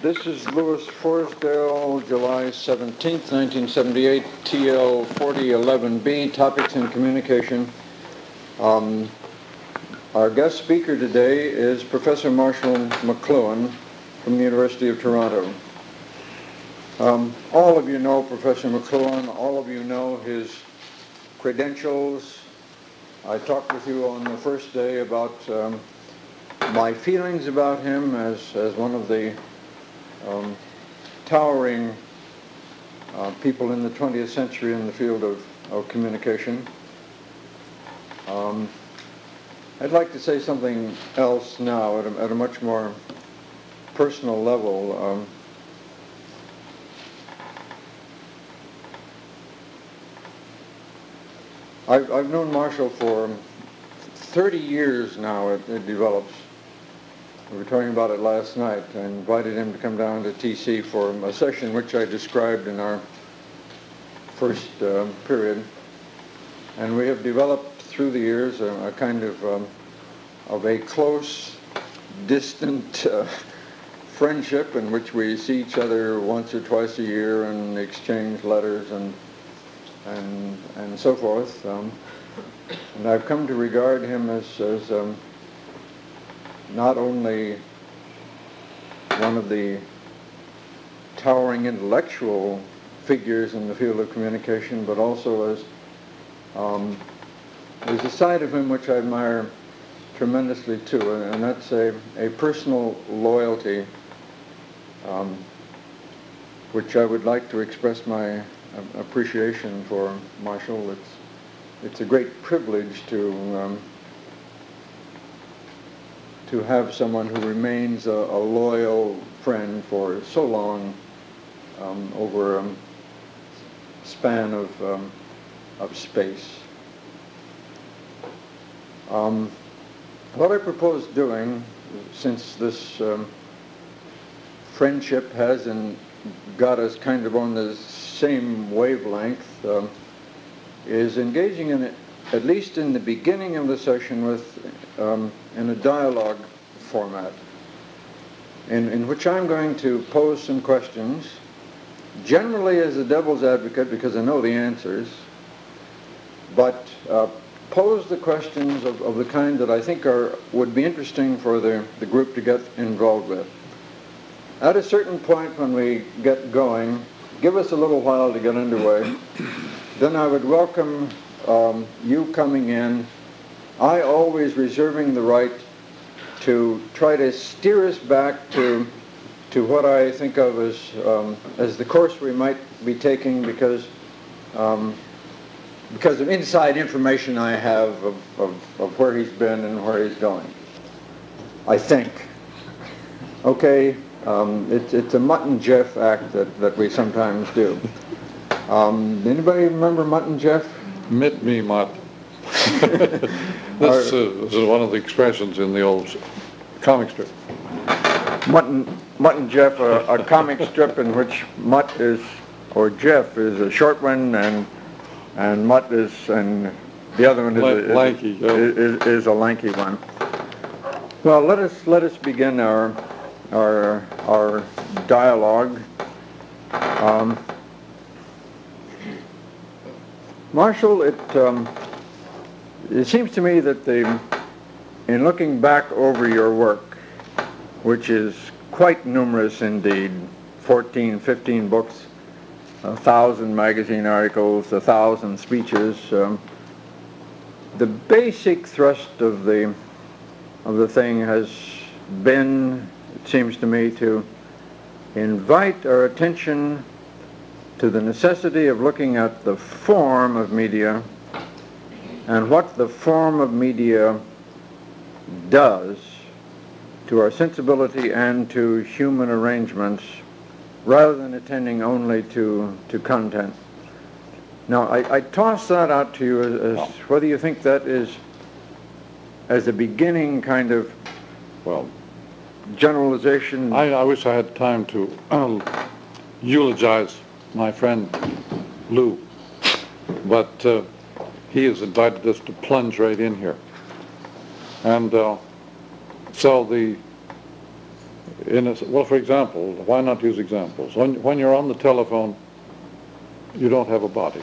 This is Louis Forsdale, July 17th, 1978, TL 4011B, Topics in Communication. Our guest speaker today is Professor Marshall McLuhan from the University of Toronto. All of you know Professor McLuhan. All of you know his credentials. I talked with you on the first day about my feelings about him as one of the towering people in the 20th century in the field of communication. I'd like to say something else now at a much more personal level. I've known Marshall for 30 years now, it develops. We were talking about it last night. I invited him to come down to TC for a session which I described in our first period. And we have developed through the years a kind of a close, distant friendship in which we see each other once or twice a year and exchange letters and so forth. And I've come to regard him as not only one of the towering intellectual figures in the field of communication, but also as there's a side of him which I admire tremendously too, and that's a personal loyalty, which I would like to express my appreciation for Marshall. It's a great privilege to have someone who remains a loyal friend for so long over a span of space. What I propose doing, since this friendship has got us kind of on the same wavelength, is engaging in it, at least in the beginning of the session, in a dialogue format, in which I'm going to pose some questions, generally as a devil's advocate because I know the answers, but pose the questions of the kind that I think would be interesting for the group to get involved with. At a certain point when we get going, give us a little while to get underway, then I would welcome you coming in, I always reserving the right to try to steer us back to what I think of as the course we might be taking because of inside information I have of where he's been and where he's going, I think. Okay, it's a Mutt and Jeff act that we sometimes do. Anybody remember Mutt and Jeff? Mit me, Mutt. This is one of the expressions in the old comic strip. Mutt and Jeff, a comic strip in which Mutt or Jeff is a short one, and Mutt and the other one is a lanky one. Well, let us begin our dialogue. Marshall, it seems to me that in looking back over your work, which is quite numerous indeed, 14, 15 books, 1,000 magazine articles, 1,000 speeches, the basic thrust of the thing has been, it seems to me, to invite our attention to the necessity of looking at the form of media and what the form of media does to our sensibility and to human arrangements, rather than attending only to content. Now, I toss that out to you as whether you think that is, as a beginning kind of, well, generalization. I wish I had time to eulogize my friend Lou, but he has invited us to plunge right in here. And so well, for example, why not use examples? When you're on the telephone, you don't have a body.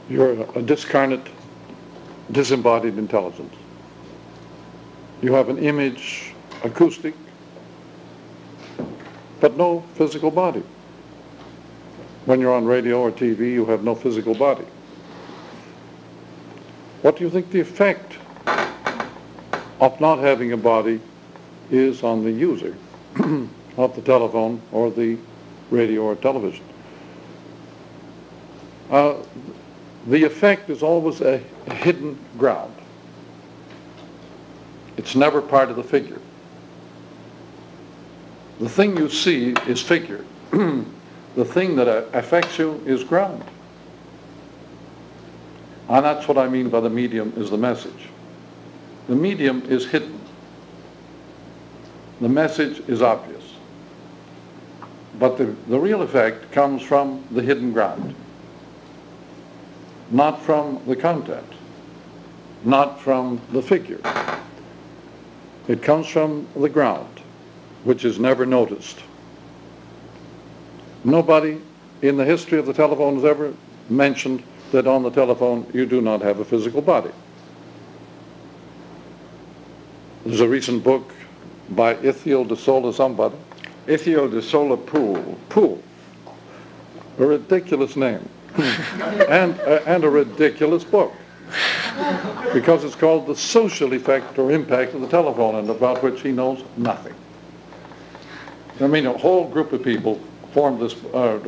You're a discarnate, disembodied intelligence. You have an image, acoustic, but no physical body. When you're on radio or TV, you have no physical body. What do you think the effect of not having a body is on the user of the telephone or the radio or television? The effect is always a hidden ground. It's never part of the figure. The thing you see is figure. The thing that affects you is ground. And that's what I mean by the medium is the message. The medium is hidden. The message is obvious. But the real effect comes from the hidden ground. Not from the content. Not from the figure. It comes from the ground, which is never noticed. Nobody in the history of the telephone has ever mentioned that on the telephone you do not have a physical body. There's a recent book by Ithiel de Sola somebody. Ithiel de Sola Poole. A ridiculous name. and a ridiculous book. Because it's called The Social Effect or Impact of the Telephone, and about which he knows nothing. I mean, a whole group of people formed this, or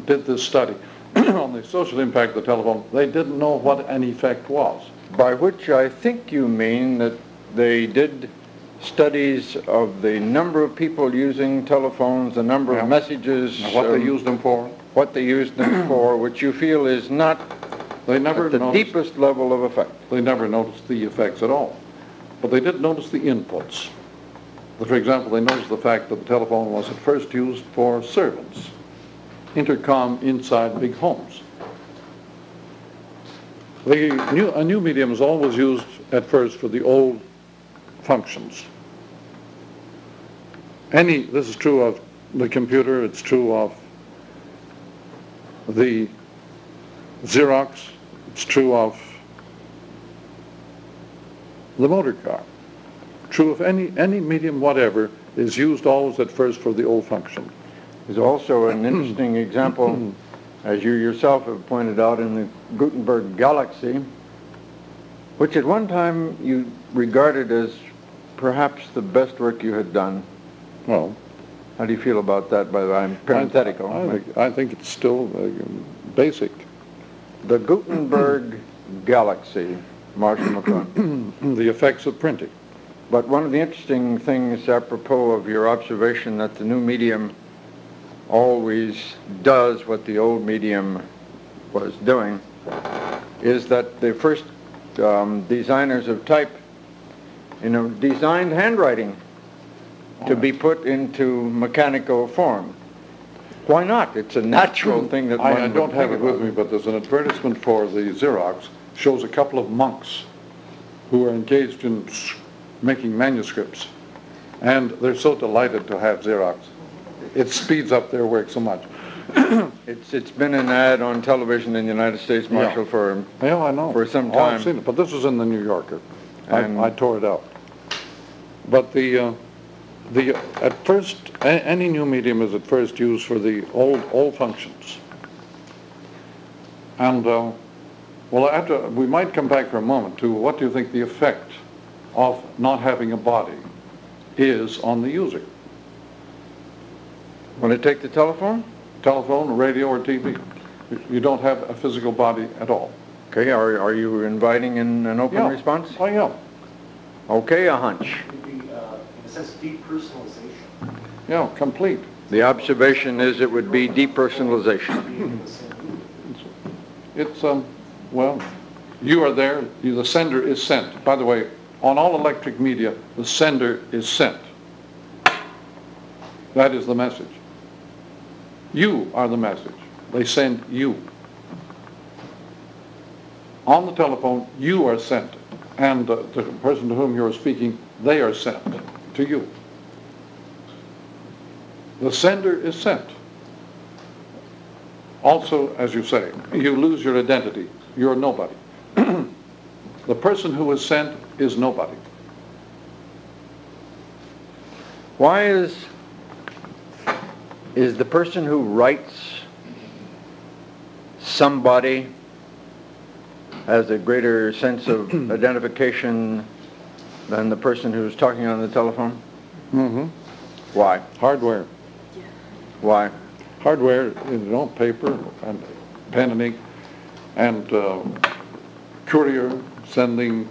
did this study on the social impact of the telephone. They didn't know what an effect was. By which I think you mean that they did studies of the number of people using telephones, the number of messages, and what they used them for. What they used them for, which you feel is not they never at the deepest level of effect. They never noticed the effects at all. But they did notice the inputs. For example, they noticed the fact that the telephone was at first used for servants, intercom inside big homes. A new medium is always used at first for the old functions. This is true of the computer, it's true of the Xerox, it's true of the motor car. True of any medium whatever is used always at first for the old function. There's also an interesting example, as you yourself have pointed out, in the Gutenberg galaxy, which at one time you regarded as perhaps the best work you had done. Well, how do you feel about that? By the way, I'm parenthetical. I think it's still basic. The Gutenberg galaxy, Marshall McLuhan. The effects of printing. But one of the interesting things apropos of your observation that the new medium always does what the old medium was doing is that the first designers of type, designed handwriting to be put into mechanical form. Why not? It's a natural thing that I don't have it with me, but there's an advertisement for the Xerox, shows a couple of monks who are engaged in making manuscripts, and they're so delighted to have Xerox. It speeds up their work so much. It's been an ad on television in the United States, Marshall, for some time. I've seen it, but this was in the New Yorker. I tore it out. But at first, any new medium is at first used for the old functions. And we might come back for a moment to what do you think the effect of not having a body is on the user? Want to take the telephone? Telephone, radio, or TV. You don't have a physical body at all. Okay, are you inviting in an open response? Oh, yeah. Okay, a hunch. It would be, in a sense, depersonalization. Yeah, complete. The observation is it would be depersonalization. It's, you are there, the sender is sent. By the way, on all electric media, the sender is sent. That is the message. You are the message. They send you. On the telephone, you are sent. And the person to whom you are speaking they are sent to you. The sender is sent. Also, as you say, you lose your identity. You're nobody. The person who is sent is nobody. Why is the person who writes somebody has a greater sense of identification than the person who's talking on the telephone? Mm-hmm. Why? Hardware. Why? Hardware, paper and pen and ink, and courier sending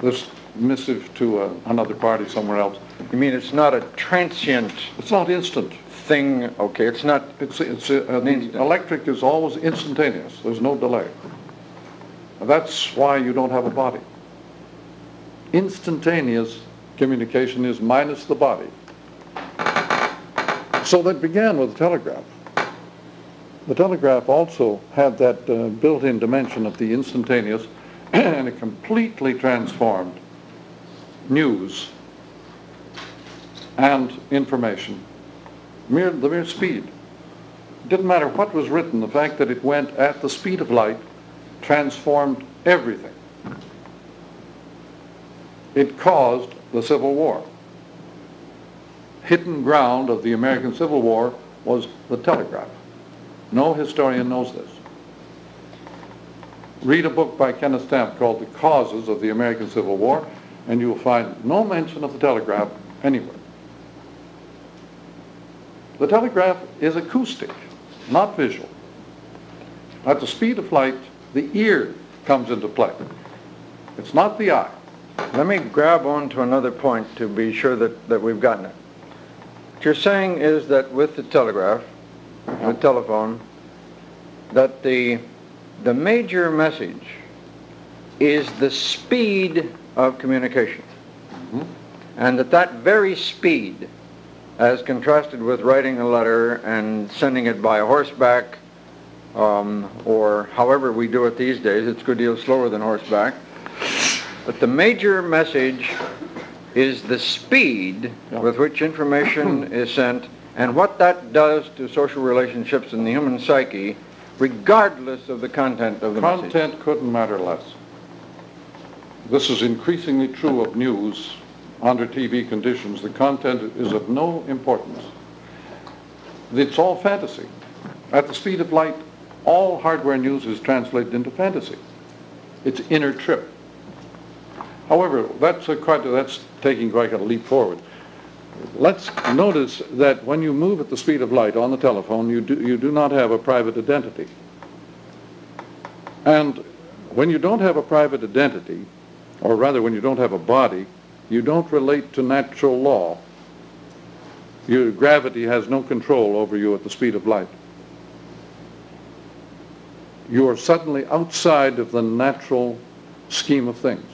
this missive to another party somewhere else. You mean it's not a transient It's not instant. thing? Okay, it's not. The electric is always instantaneous. There's no delay. That's why you don't have a body. Instantaneous communication is minus the body. So that began with the telegraph. The telegraph also had that built-in dimension of the instantaneous, and it completely transformed news and information. The mere speed. It didn't matter what was written, the fact that it went at the speed of light transformed everything. It caused the Civil War. Hidden ground of the American Civil War was the telegraph. No historian knows this. Read a book by Kenneth Stamp called The Causes of the American Civil War, and you'll find no mention of the telegraph anywhere. The telegraph is acoustic, not visual. At the speed of light, the ear comes into play. It's not the eye. Let me grab on to another point to be sure that we've gotten it. What you're saying is that with the telegraph, the telephone, that the major message is the speed of communication. Mm-hmm. And that very speed, as contrasted with writing a letter and sending it by horseback, or however we do it these days, it's a good deal slower than horseback. But the major message is the speed with which information is sent, and what that does to social relationships in the human psyche, regardless of the content of the message. Content couldn't matter less. This is increasingly true of news under TV conditions. The content is of no importance. It's all fantasy. At the speed of light, all hardware news is translated into fantasy. It's inner trip. However, that's taking quite a leap forward. Let's notice that when you move at the speed of light on the telephone, you do not have a private identity. And when you don't have a private identity, or rather when you don't have a body, you don't relate to natural law. Your gravity has no control over you at the speed of light. You are suddenly outside of the natural scheme of things.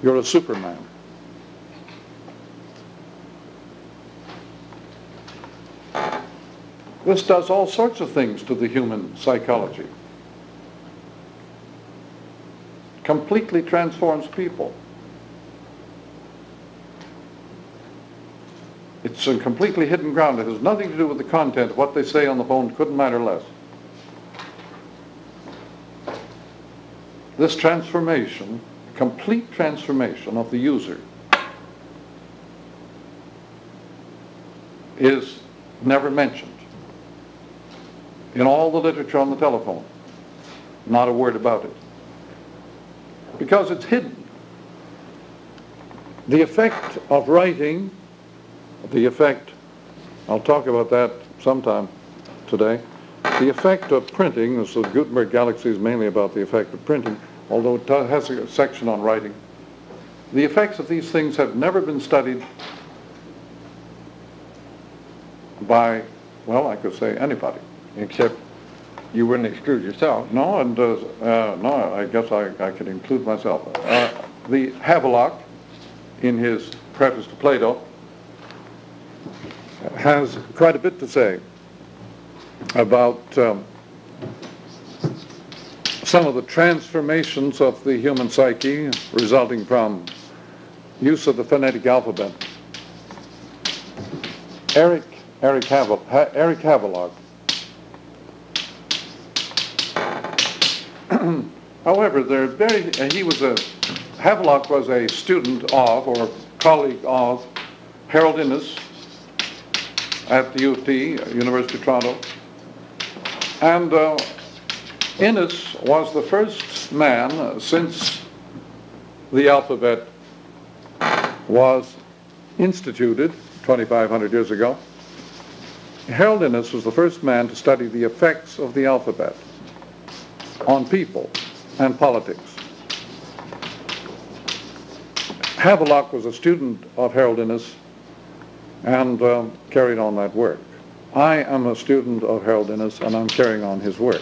You're a Superman. This does all sorts of things to the human psychology. Completely transforms people. It's a completely hidden ground. It has nothing to do with the content. What they say on the phone couldn't matter less. This transformation, complete transformation of the user, is never mentioned in all the literature on the telephone. Not a word about it. Because it's hidden. The effect of writing, I'll talk about that sometime today. The effect of printing, so the Gutenberg Galaxy is mainly about the effect of printing, although it has a section on writing. The effects of these things have never been studied by, well, I could say anybody. Except you wouldn't exclude yourself. No, and no, I guess I could include myself. The Havelock, in his preface to Plato, has quite a bit to say about some of the transformations of the human psyche resulting from use of the phonetic alphabet. Eric Havelock. However, Havelock was a student of, or colleague of, Harold Innes at the U of T, University of Toronto. And Innes was the first man since the alphabet was instituted 2,500 years ago. Harold Innes was the first man to study the effects of the alphabet on people and politics. Havelock was a student of Harold Innes and carried on that work. I am a student of Harold Innes and I'm carrying on his work.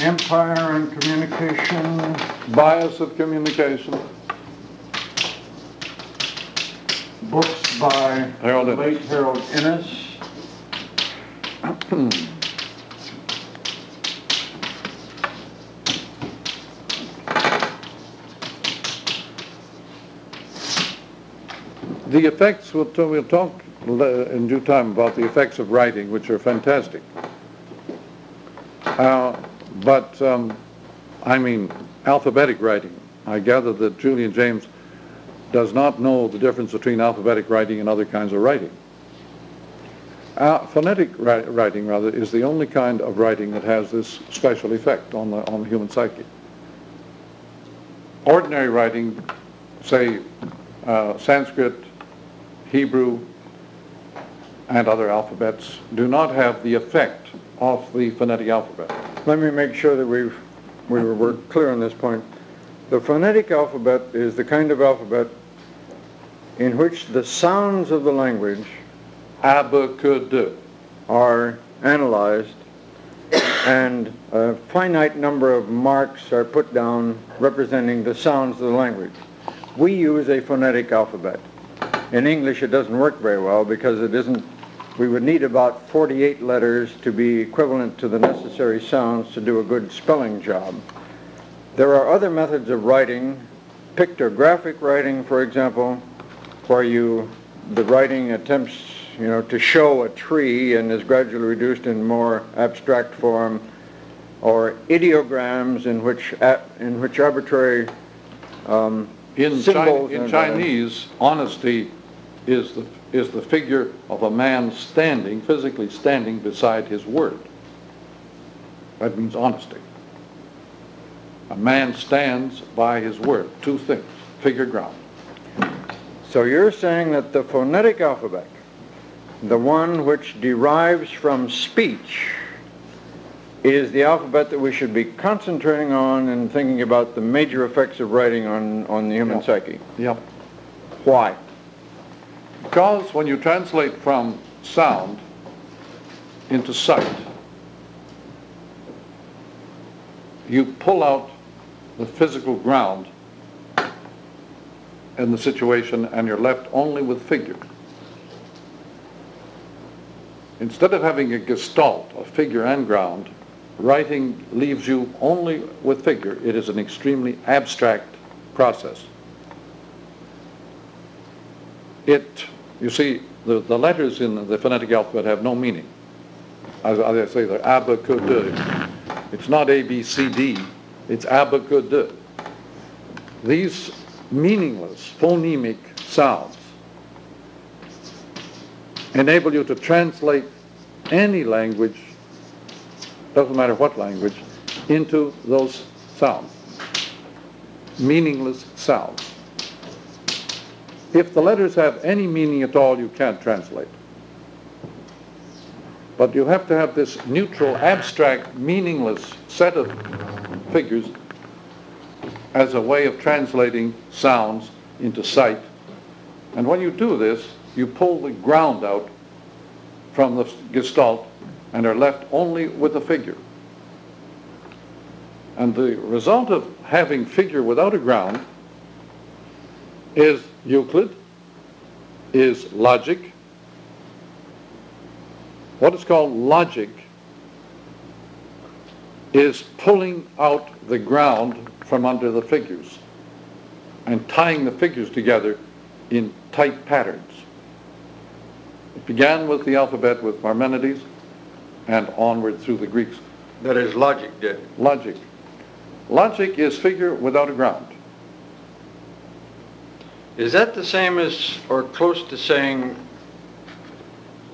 Empire and Communication. Bias of Communication. Books by Harold Innes. late Harold Innes. The effects, we'll talk in due time about the effects of writing, which are fantastic. I mean alphabetic writing. I gather that Julian James does not know the difference between alphabetic writing and other kinds of writing. Phonetic writing, rather, is the only kind of writing that has this special effect on the human psyche. Ordinary writing, say Sanskrit, Hebrew, and other alphabets, do not have the effect of the phonetic alphabet. Let me make sure that we're clear on this point. The phonetic alphabet is the kind of alphabet in which the sounds of the language are analyzed and a finite number of marks are put down representing the sounds of the language. We use a phonetic alphabet. In English it doesn't work very well because it isn't, we would need about 48 letters to be equivalent to the necessary sounds to do a good spelling job. There are other methods of writing, pictographic writing, for example, where the writing attempts, to show a tree and is gradually reduced in more abstract form, or ideograms in which arbitrary symbols. In Chinese, honesty is the figure of a man physically standing beside his word. That means honesty. A man stands by his word. Two things, figure ground. So you're saying that the phonetic alphabet, the one which derives from speech, is the alphabet that we should be concentrating on and thinking about the major effects of writing on the human psyche. Yep. Why? Because when you translate from sound into sight, you pull out the physical ground in the situation and you're left only with figure. Instead of having a gestalt of figure and ground, writing leaves you only with figure. It is an extremely abstract process. You see, the letters in the phonetic alphabet have no meaning. As I say, they're abacud. It's not A, B, C, D. It's abacud. These meaningless phonemic sounds enable you to translate any language, doesn't matter what language, into those sounds, meaningless sounds. If the letters have any meaning at all, you can't translate. But you have to have this neutral, abstract, meaningless set of figures as a way of translating sounds into sight. And when you do this, you pull the ground out from the gestalt and are left only with a figure. And the result of having figure without a ground is Euclid, is logic. What is called logic is pulling out the ground from under the figures and tying the figures together in tight patterns. It began with the alphabet with Parmenides and onward through the Greeks. That is, logic did. Logic. Logic is figure without a ground. Is that the same as, or close to saying,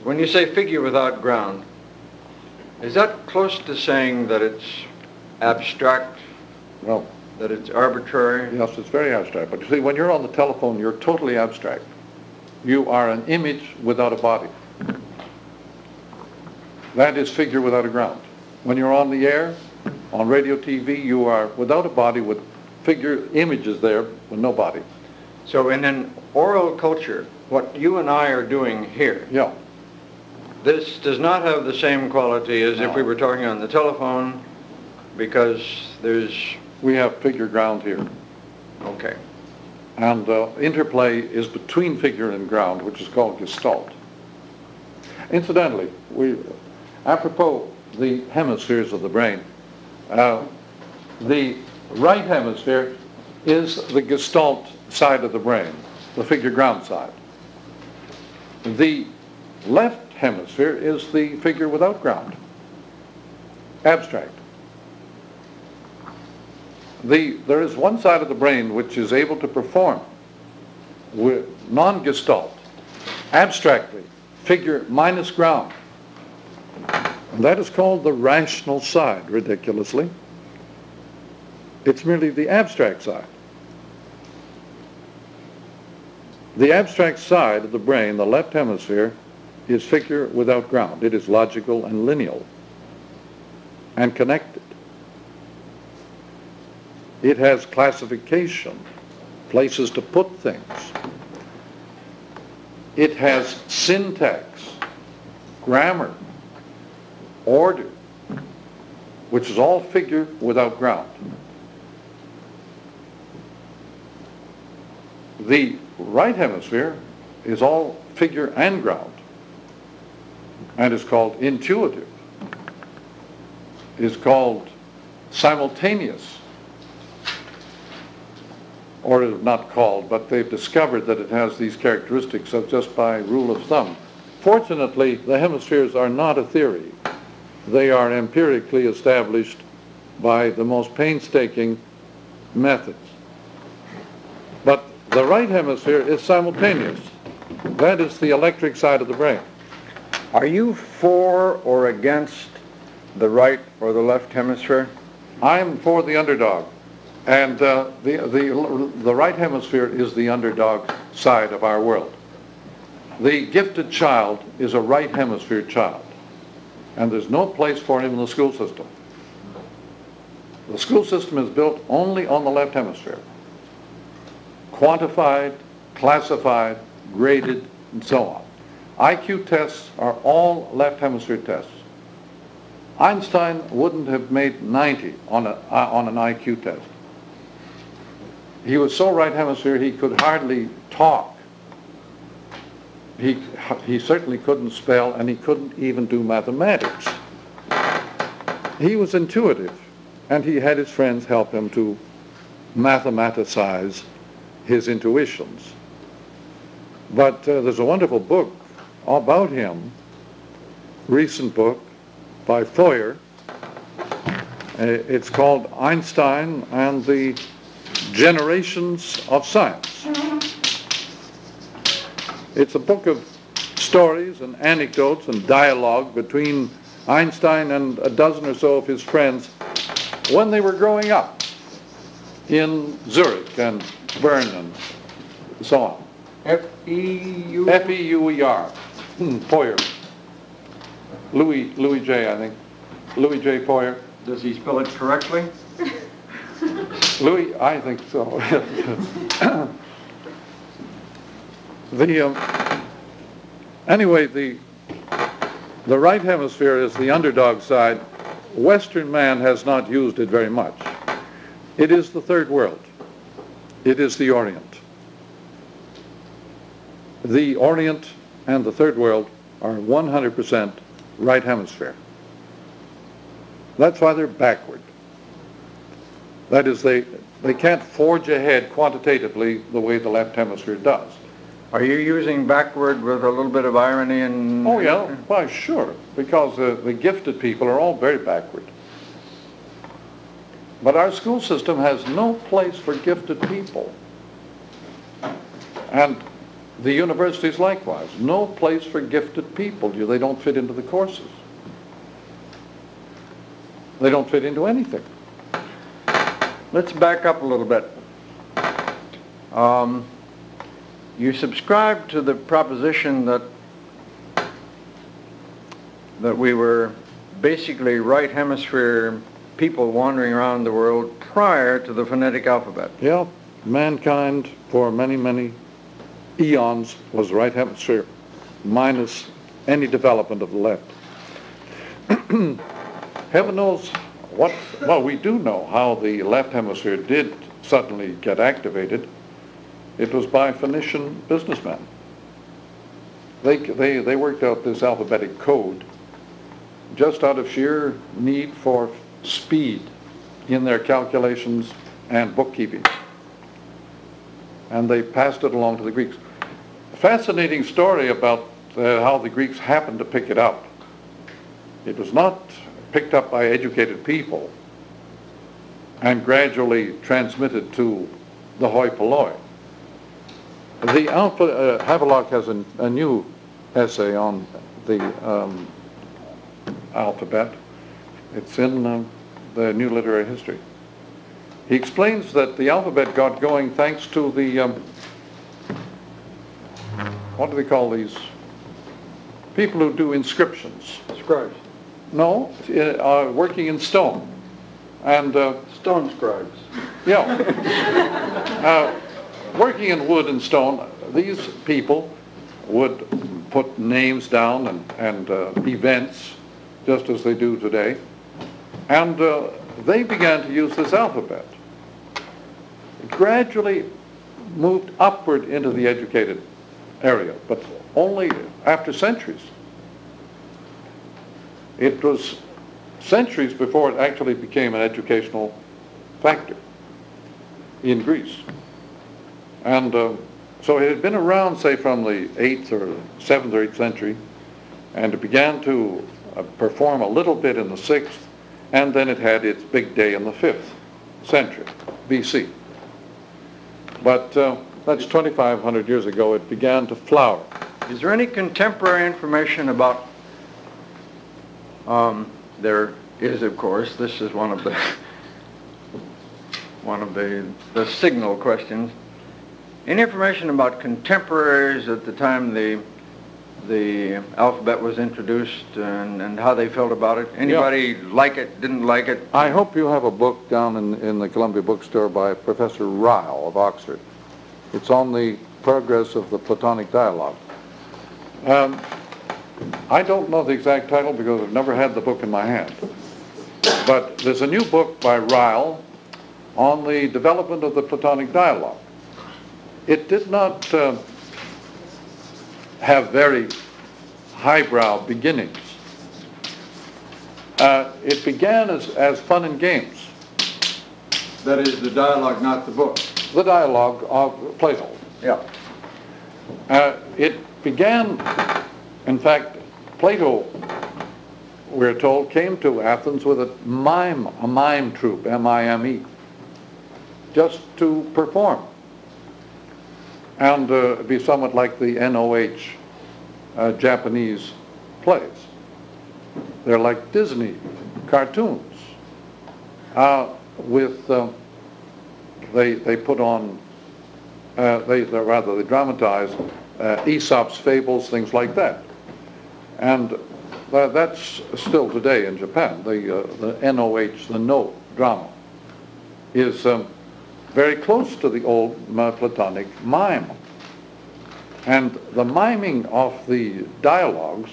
when you say figure without ground, is that close to saying that it's abstract, Well, that it's arbitrary? yes, it's very abstract. But you see, when you're on the telephone, you're totally abstract. You are an image without a body. That is figure without a ground. When you're on the air, on radio, TV, you are without a body with figure images there with no body. So in an oral culture, what you and I are doing here, Yeah. this does not have the same quality as if we were talking on the telephone, because there's, We have figure ground here. okay. And interplay is between figure and ground, which is called gestalt. Incidentally, apropos the hemispheres of the brain, the right hemisphere is the gestalt side of the brain, the figure ground side. The left hemisphere is the figure without ground, abstract. There is one side of the brain which is able to perform with non-gestalt, abstractly, figure minus ground. And that is called the rational side, ridiculously. It's merely the abstract side. The abstract side of the brain, the left hemisphere, is figure without ground. It is logical and lineal and connected. It has classification, places to put things. It has syntax, grammar, order, which is all figure without ground. The right hemisphere is all figure and ground, and is called intuitive, is called simultaneous, or not called, but they've discovered that it has these characteristics of just by rule of thumb. Fortunately, the hemispheres are not a theory. They are empirically established by the most painstaking methods. But the right hemisphere is simultaneous. That is the electric side of the brain. Are you for or against the right or the left hemisphere? I'm for the underdog. And the right hemisphere is the underdog side of our world. The gifted child is a right hemisphere child. And there's no place for him in the school system. The school system is built only on the left hemisphere. Quantified, classified, graded, and so on. IQ tests are all left hemisphere tests. Einstein wouldn't have made 90 on an IQ test. He was so right hemisphere he could hardly talk. He certainly couldn't spell, and he couldn't even do mathematics. He was intuitive, and he had his friends help him to mathematicize his intuitions. But there's a wonderful book about him, recent book by Foyer. It's called Einstein and the Generations of Science. It's a book of stories and anecdotes and dialogue between Einstein and a dozen or so of his friends when they were growing up in Zurich and Bern and so on. F-E-U? F-E-U-E-R. Foyer. Louis J., I think. Louis J. Foyer. Does he spell it correctly? Louis, I think so. Anyway, the right hemisphere is the underdog side. Western man has not used it very much. It is the third world. It is the Orient. The Orient and the third world are 100% right hemisphere. That's why they're backward. That is, they can't forge ahead quantitatively the way the left hemisphere does. Are you using backward with a little bit of irony and... Oh, yeah, why, sure, because the gifted people are all very backward. But our school system has no place for gifted people. And the universities likewise, no place for gifted people. They don't fit into the courses. They don't fit into anything. Let's back up a little bit. You subscribe to the proposition that we were basically right hemisphere people wandering around the world prior to the phonetic alphabet. Yeah, mankind for many, many eons was right hemisphere, minus any development of the left. Heaven knows what, well, we do know how the left hemisphere did suddenly get activated. It was by Phoenician businessmen. They worked out this alphabetic code just out of sheer need for speed in their calculations and bookkeeping. And they passed it along to the Greeks. A fascinating story about how the Greeks happened to pick it up. It was not picked up by educated people and gradually transmitted to the hoi polloi. The Havelock has a new essay on the alphabet. It's in the New Literary History. He explains that the alphabet got going thanks to the, what do they call these? People who do inscriptions. Scribes. No, working in stone. And Stone scribes. yeah. Working in wood and stone, these people would put names down and events, just as they do today. And they began to use this alphabet. It gradually moved upward into the educated area, but only after centuries. It was centuries before it actually became an educational factor in Greece. And so it had been around, say, from the 8th or 7th or 8th century, and it began to perform a little bit in the 6th, and then it had its big day in the 5th century, BC. But that's 2,500 years ago. It began to flower. Is there any contemporary information about, there is, of course, this is one of the signal questions. Any information about contemporaries at the time the alphabet was introduced and how they felt about it? Anybody like it, didn't like it? I hope you have a book down in the Columbia Bookstore by Professor Ryle of Oxford. It's on the progress of the Platonic dialogue. I don't know the exact title because I've never had the book in my hand. But there's a new book by Ryle on the development of the Platonic dialogue. It did not have very highbrow beginnings. It began as fun and games. That is the dialogue, not the book. The dialogue of Plato. Yeah. It began, in fact, Plato, we're told, came to Athens with a mime troupe, M-I-M-E, just to perform. And be somewhat like the NOH Japanese plays. They're like Disney cartoons. They put on, they dramatize Aesop's fables, things like that. And that's still today in Japan. The NOH, the No drama, is very close to the old Platonic mime. And the miming of the dialogues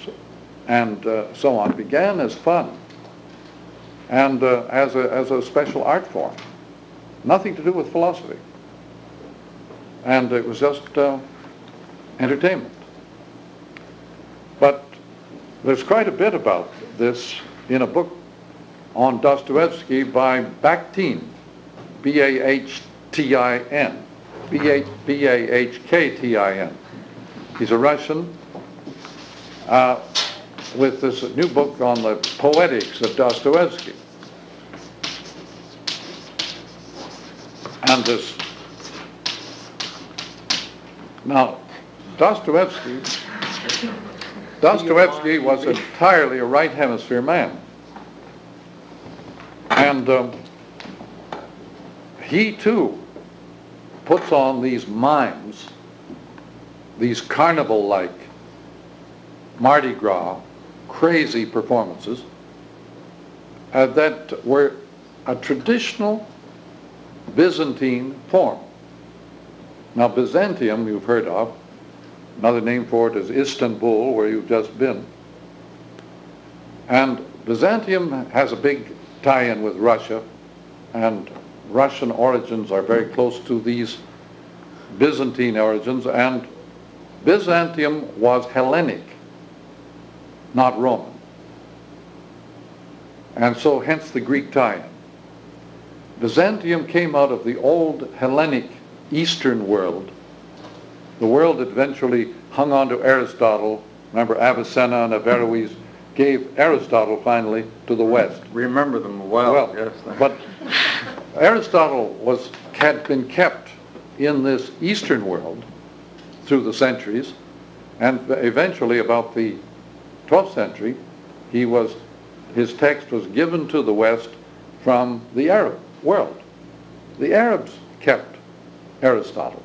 and so on began as fun and as a special art form. Nothing to do with philosophy. And it was just entertainment. But there's quite a bit about this in a book on Dostoevsky by Bakhtin. B-A-H-T-I-N. B-A-H-K-T-I-N. He's a Russian with this new book on the poetics of Dostoevsky. And this, now, Dostoevsky was entirely a right hemisphere man. And he too puts on these mimes, these carnival-like, Mardi Gras, crazy performances that were a traditional Byzantine form. Now, Byzantium you've heard of. Another name for it is Istanbul, where you've just been. And Byzantium has a big tie-in with Russia, and Russian origins are very close to these Byzantine origins, and Byzantium was Hellenic, not Roman. And so hence the Greek tie-in. Byzantium came out of the old Hellenic Eastern world, the world that eventually hung on to Aristotle. Remember, Avicenna and Averroes gave Aristotle finally to the West. Remember them well, yes. But Aristotle had been kept in this Eastern world through the centuries, and eventually about the 12th century, his text was given to the West from the Arab world. The Arabs kept Aristotle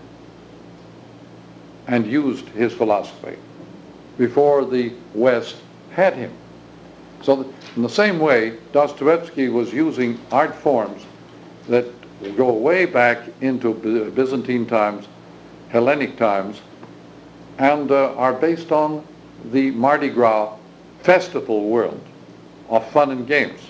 and used his philosophy before the West had him. So in the same way, Dostoevsky was using art forms that go way back into Byzantine times, Hellenic times, and are based on the Mardi Gras festival world of fun and games.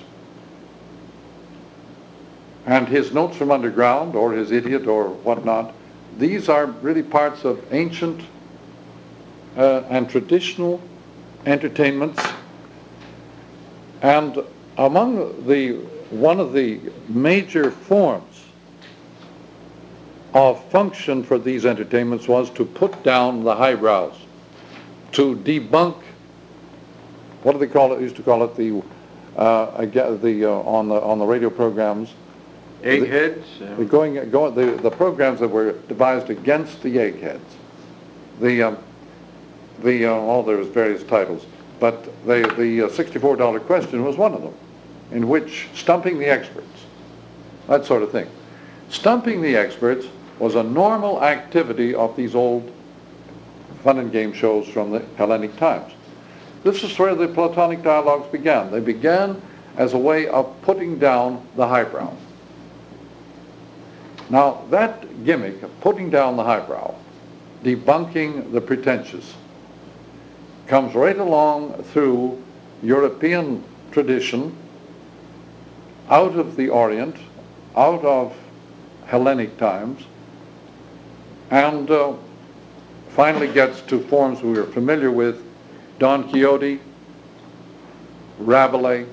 And his Notes from Underground, or his Idiot, or whatnot, these are really parts of ancient and traditional entertainments. And among one of the major forms of function for these entertainments was to put down the highbrows, to debunk, what do they call it? They used to call it on the radio programs, Eggheads? The programs that were devised against the eggheads. There was various titles, but the $64 question was one of them, in which stumping the experts, that sort of thing. Stumping the experts was a normal activity of these old fun and game shows from the Hellenic times. This is where the Platonic dialogues began. They began as a way of putting down the highbrow. Now, that gimmick of putting down the highbrow, debunking the pretentious, comes right along through European tradition, out of the Orient, out of Hellenic times, and finally gets to forms we are familiar with: Don Quixote, Rabelais,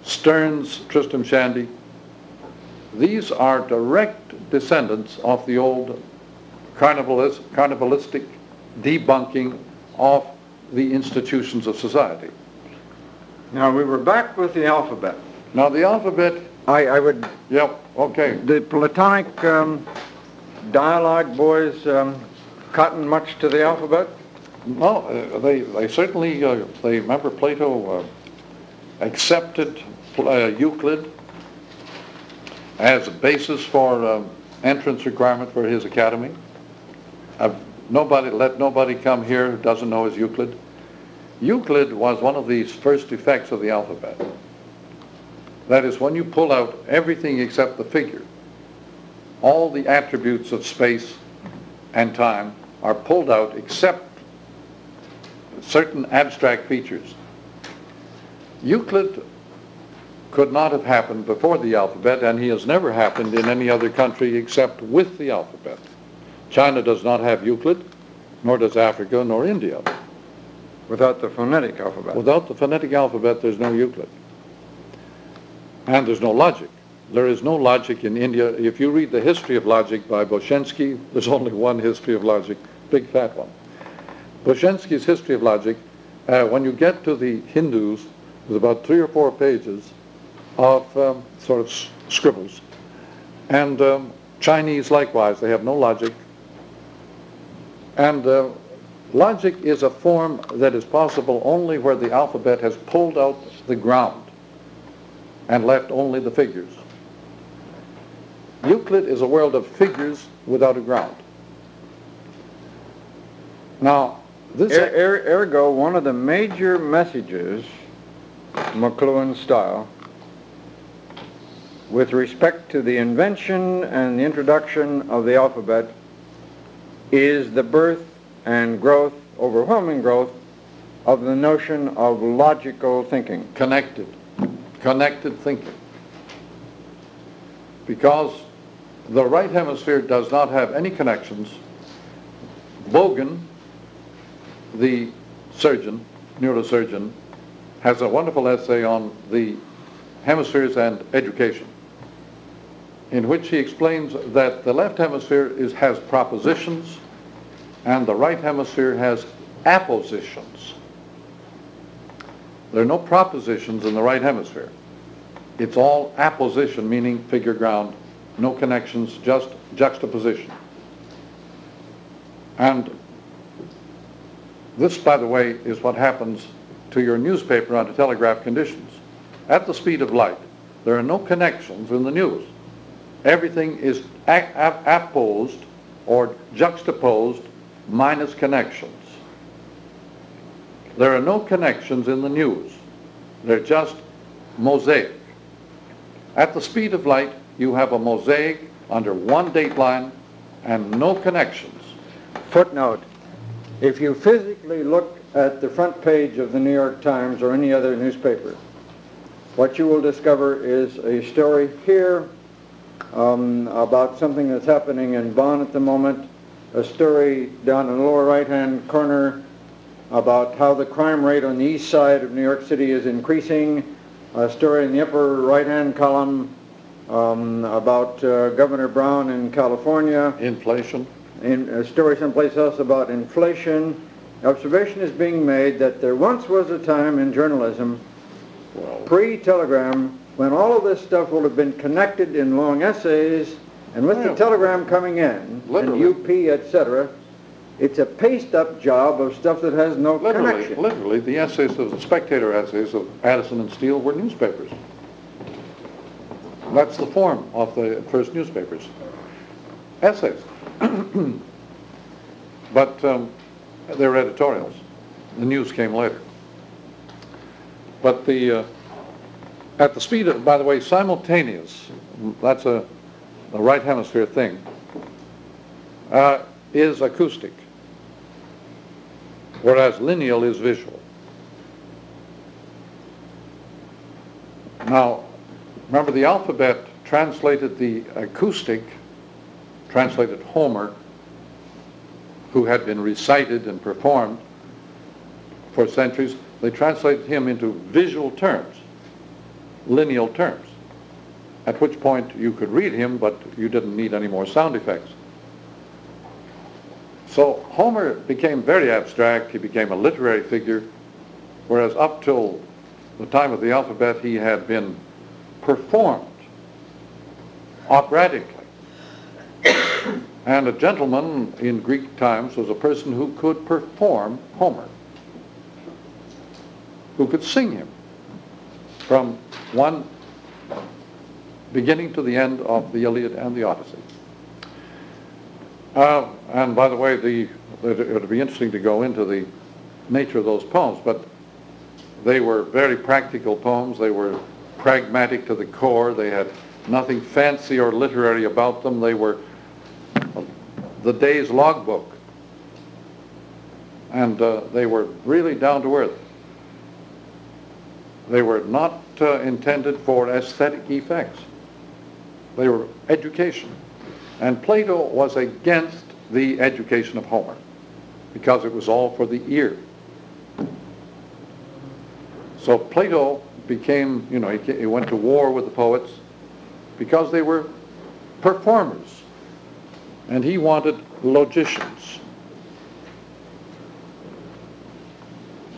Sterne's Tristram Shandy. These are direct descendants of the old carnivalistic debunking of the institutions of society. Now, we were back with the alphabet. Now, the alphabet... I would... Yep, okay. The Platonic dialogue boys cotton much to the alphabet? No, they certainly, they remember Plato accepted Euclid as a basis for entrance requirement for his academy. Let nobody come here who doesn't know his Euclid. Euclid was one of these first effects of the alphabet. That is, when you pull out everything except the figure, all the attributes of space and time are pulled out except certain abstract features. Euclid could not have happened before the alphabet, and he has never happened in any other country except with the alphabet. China does not have Euclid, nor does Africa, nor India. Without the phonetic alphabet. Without the phonetic alphabet, there's no Euclid. And there's no logic. There is no logic in India. If you read the history of logic by Boshensky, there's only one history of logic, big fat one. Boshensky's history of logic, when you get to the Hindus, there's about 3 or 4 pages of sort of scribbles. And Chinese likewise, they have no logic. And logic is a form that is possible only where the alphabet has pulled out the ground and left only the figures. Euclid is a world of figures without a ground. Now, this... Ergo, one of the major messages, McLuhan style, with respect to the invention and the introduction of the alphabet is the birth and growth, overwhelming growth, of the notion of logical thinking. Connected thinking. Because the right hemisphere does not have any connections. Bogan, the surgeon, neurosurgeon, has a wonderful essay on the hemispheres and education, in which he explains that the left hemisphere has propositions and the right hemisphere has appositions. There are no propositions in the right hemisphere. It's all apposition, meaning figure ground, no connections, just juxtaposition. And this, by the way, is what happens to your newspaper under telegraph conditions. At the speed of light, there are no connections in the news. Everything is apposed or juxtaposed minus connections. There are no connections in the news. They're just mosaic. At the speed of light, you have a mosaic under one dateline and no connections. Footnote: if you physically look at the front page of the New York Times or any other newspaper, what you will discover is a story here about something that's happening in Bonn at the moment, a story down in the lower right-hand corner about how the crime rate on the east side of New York City is increasing, a story in the upper right-hand column about Governor Brown in California. Inflation. In a story someplace else about inflation. Observation is being made that there once was a time in journalism, pre-telegram, when all of this stuff will have been connected in long essays, and with the telegram coming in, literally, and UP, etc., it's a paced-up job of stuff that has no connection. Literally, the essays of the Spectator essays of Addison and Steele were newspapers. That's the form of the first newspapers. Essays. But they're editorials. The news came later. But at the speed of, by the way, simultaneous, that's a right hemisphere thing, is acoustic, whereas lineal is visual. Now, remember, the alphabet translated the acoustic, translated Homer, who had been recited and performed for centuries. They translated him into visual terms, lineal terms, at which point you could read him, but you didn't need any more sound effects. So Homer became very abstract. He became a literary figure, whereas up till the time of the alphabet, he had been performed operatically. And a gentleman in Greek times was a person who could perform Homer, who could sing him from one beginning to the end of the Iliad and the Odyssey. And by the way, it would be interesting to go into the nature of those poems, but they were very practical poems. They were pragmatic to the core. They had nothing fancy or literary about them. They were the day's logbook. And they were really down to earth. They were not intended for aesthetic effects. They were education. And Plato was against the education of Homer because it was all for the ear. So Plato became, he went to war with the poets, because they were performers, and he wanted logicians.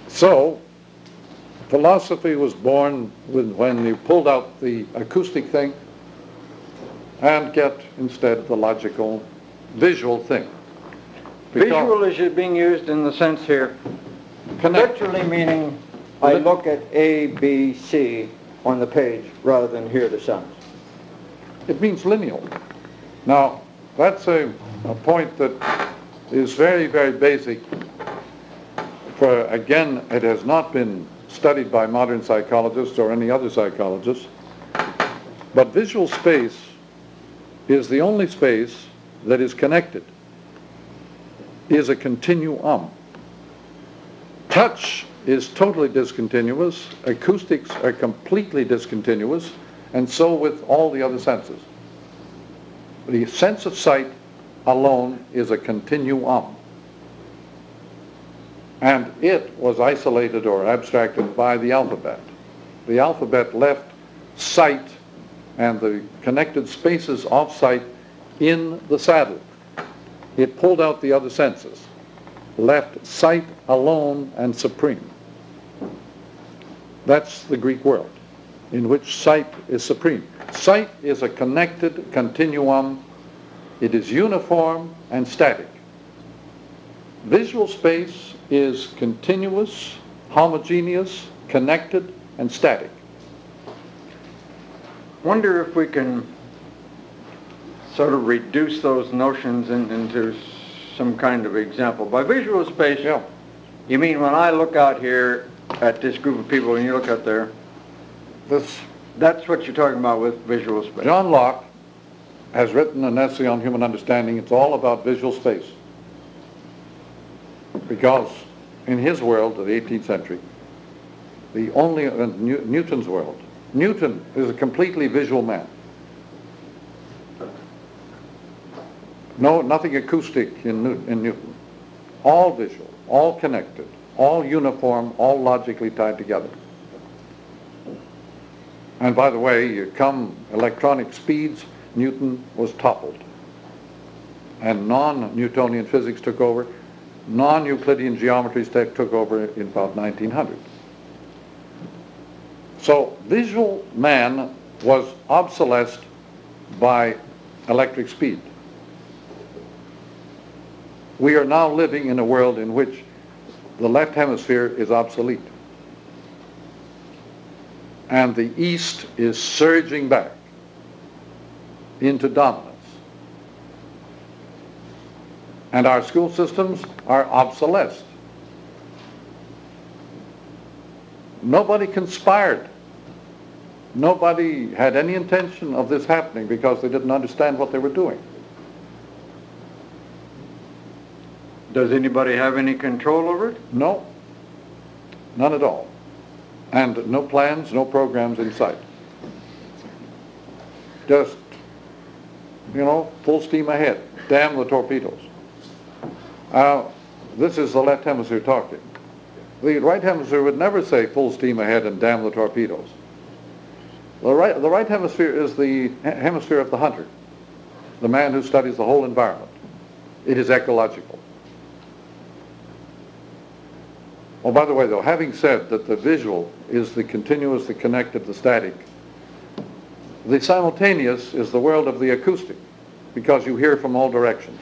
So philosophy was born when you pulled out the acoustic thing and get instead the logical visual thing. Visual is being used in the sense here, Connect. literally meaning I look at A, B, C on the page rather than hear the sounds. It means lineal. Now, that's a point that is very, very basic. For, again, it has not been studied by modern psychologists or any other psychologists, but visual space is the only space that is connected, is a continuum. Touch is totally discontinuous, acoustics are completely discontinuous, and so with all the other senses. The sense of sight alone is a continuum. And it was isolated or abstracted by the alphabet. The alphabet left sight and the connected spaces of sight in the saddle. It pulled out the other senses, left sight alone and supreme. That's the Greek world, in which sight is supreme. Sight is a connected continuum. It is uniform and static. Visual space is continuous, homogeneous, connected, and static. Wonder if we can sort of reduce those notions into some kind of example. By visual space, Yeah. you mean when I look out here at this group of people and you look out there, that's what you're talking about with visual space. John Locke has written an essay on human understanding. It's all about visual space. Because in his world of the 18th century, the only, Newton's world, Newton is a completely visual man. No, nothing acoustic in Newton. All visual, all connected, all uniform, all logically tied together. And by the way, you come electronic speeds, Newton was toppled. And non-Newtonian physics took over. Non-Euclidean geometries took over in about 1900. So visual man was obsolesced by electric speed. We are now living in a world in which the left hemisphere is obsolete. And the East is surging back into dominance. And our school systems are obsolesced. Nobody conspired. Nobody had any intention of this happening because they didn't understand what they were doing. Does anybody have any control over it? No, none at all. And no plans, no programs in sight. Just, full steam ahead. Damn the torpedoes. This is the left hemisphere talking. The right hemisphere would never say full steam ahead and damn the torpedoes. The right hemisphere is the hemisphere of the hunter, the man who studies the whole environment. It is ecological. Oh, by the way, though, having said that the visual is the continuous, the connected, the static, the simultaneous is the world of the acoustic, because you hear from all directions.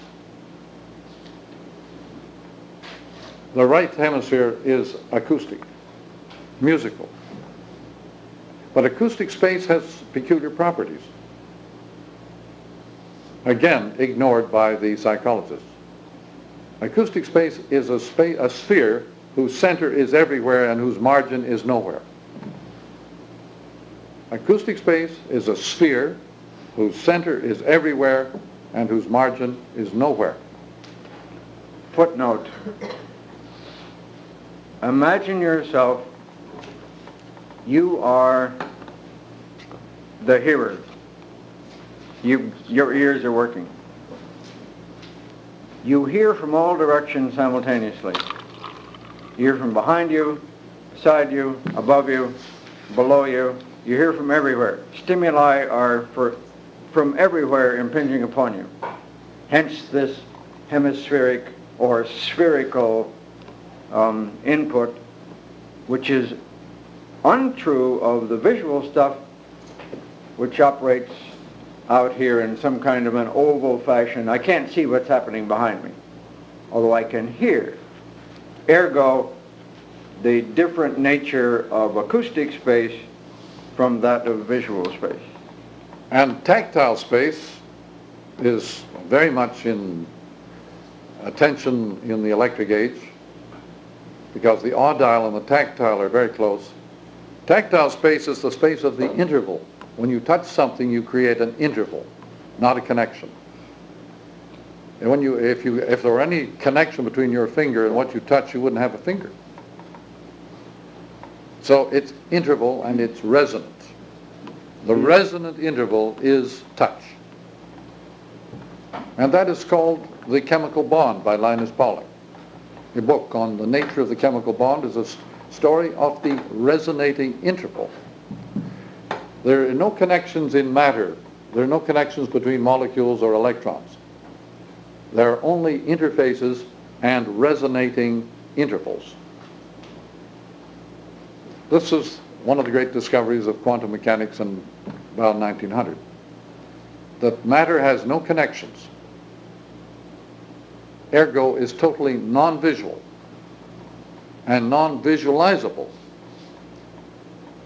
The right hemisphere is acoustic, musical. But acoustic space has peculiar properties, again, ignored by the psychologists. Acoustic space is a sphere whose center is everywhere and whose margin is nowhere. Acoustic space is a sphere whose center is everywhere and whose margin is nowhere. Footnote. Imagine yourself, you are the hearer. Your ears are working. You hear from all directions simultaneously. You hear from behind you, beside you, above you, below you. You hear from everywhere. Stimuli are for from everywhere impinging upon you. Hence this hemispheric or spherical input, which is untrue of the visual stuff, which operates out here in some kind of an oval fashion. I can't see what's happening behind me, although I can hear. Ergo, the different nature of acoustic space from that of visual space. And tactile space is very much in attention in the electric age, because the audile and the tactile are very close. Tactile space is the space of the interval. When you touch something, you create an interval, not a connection. And when if there were any connection between your finger and what you touch, you wouldn't have a finger. So it's interval and it's resonant. The resonant interval is touch. And that is called The Chemical Bond by Linus Pauling. A book on the nature of the chemical bond is a story of the resonating interval. There are no connections in matter. There are no connections between molecules or electrons. There are only interfaces and resonating intervals. This is one of the great discoveries of quantum mechanics in about 1900. That matter has no connections. Ergo is totally non-visual and non-visualizable.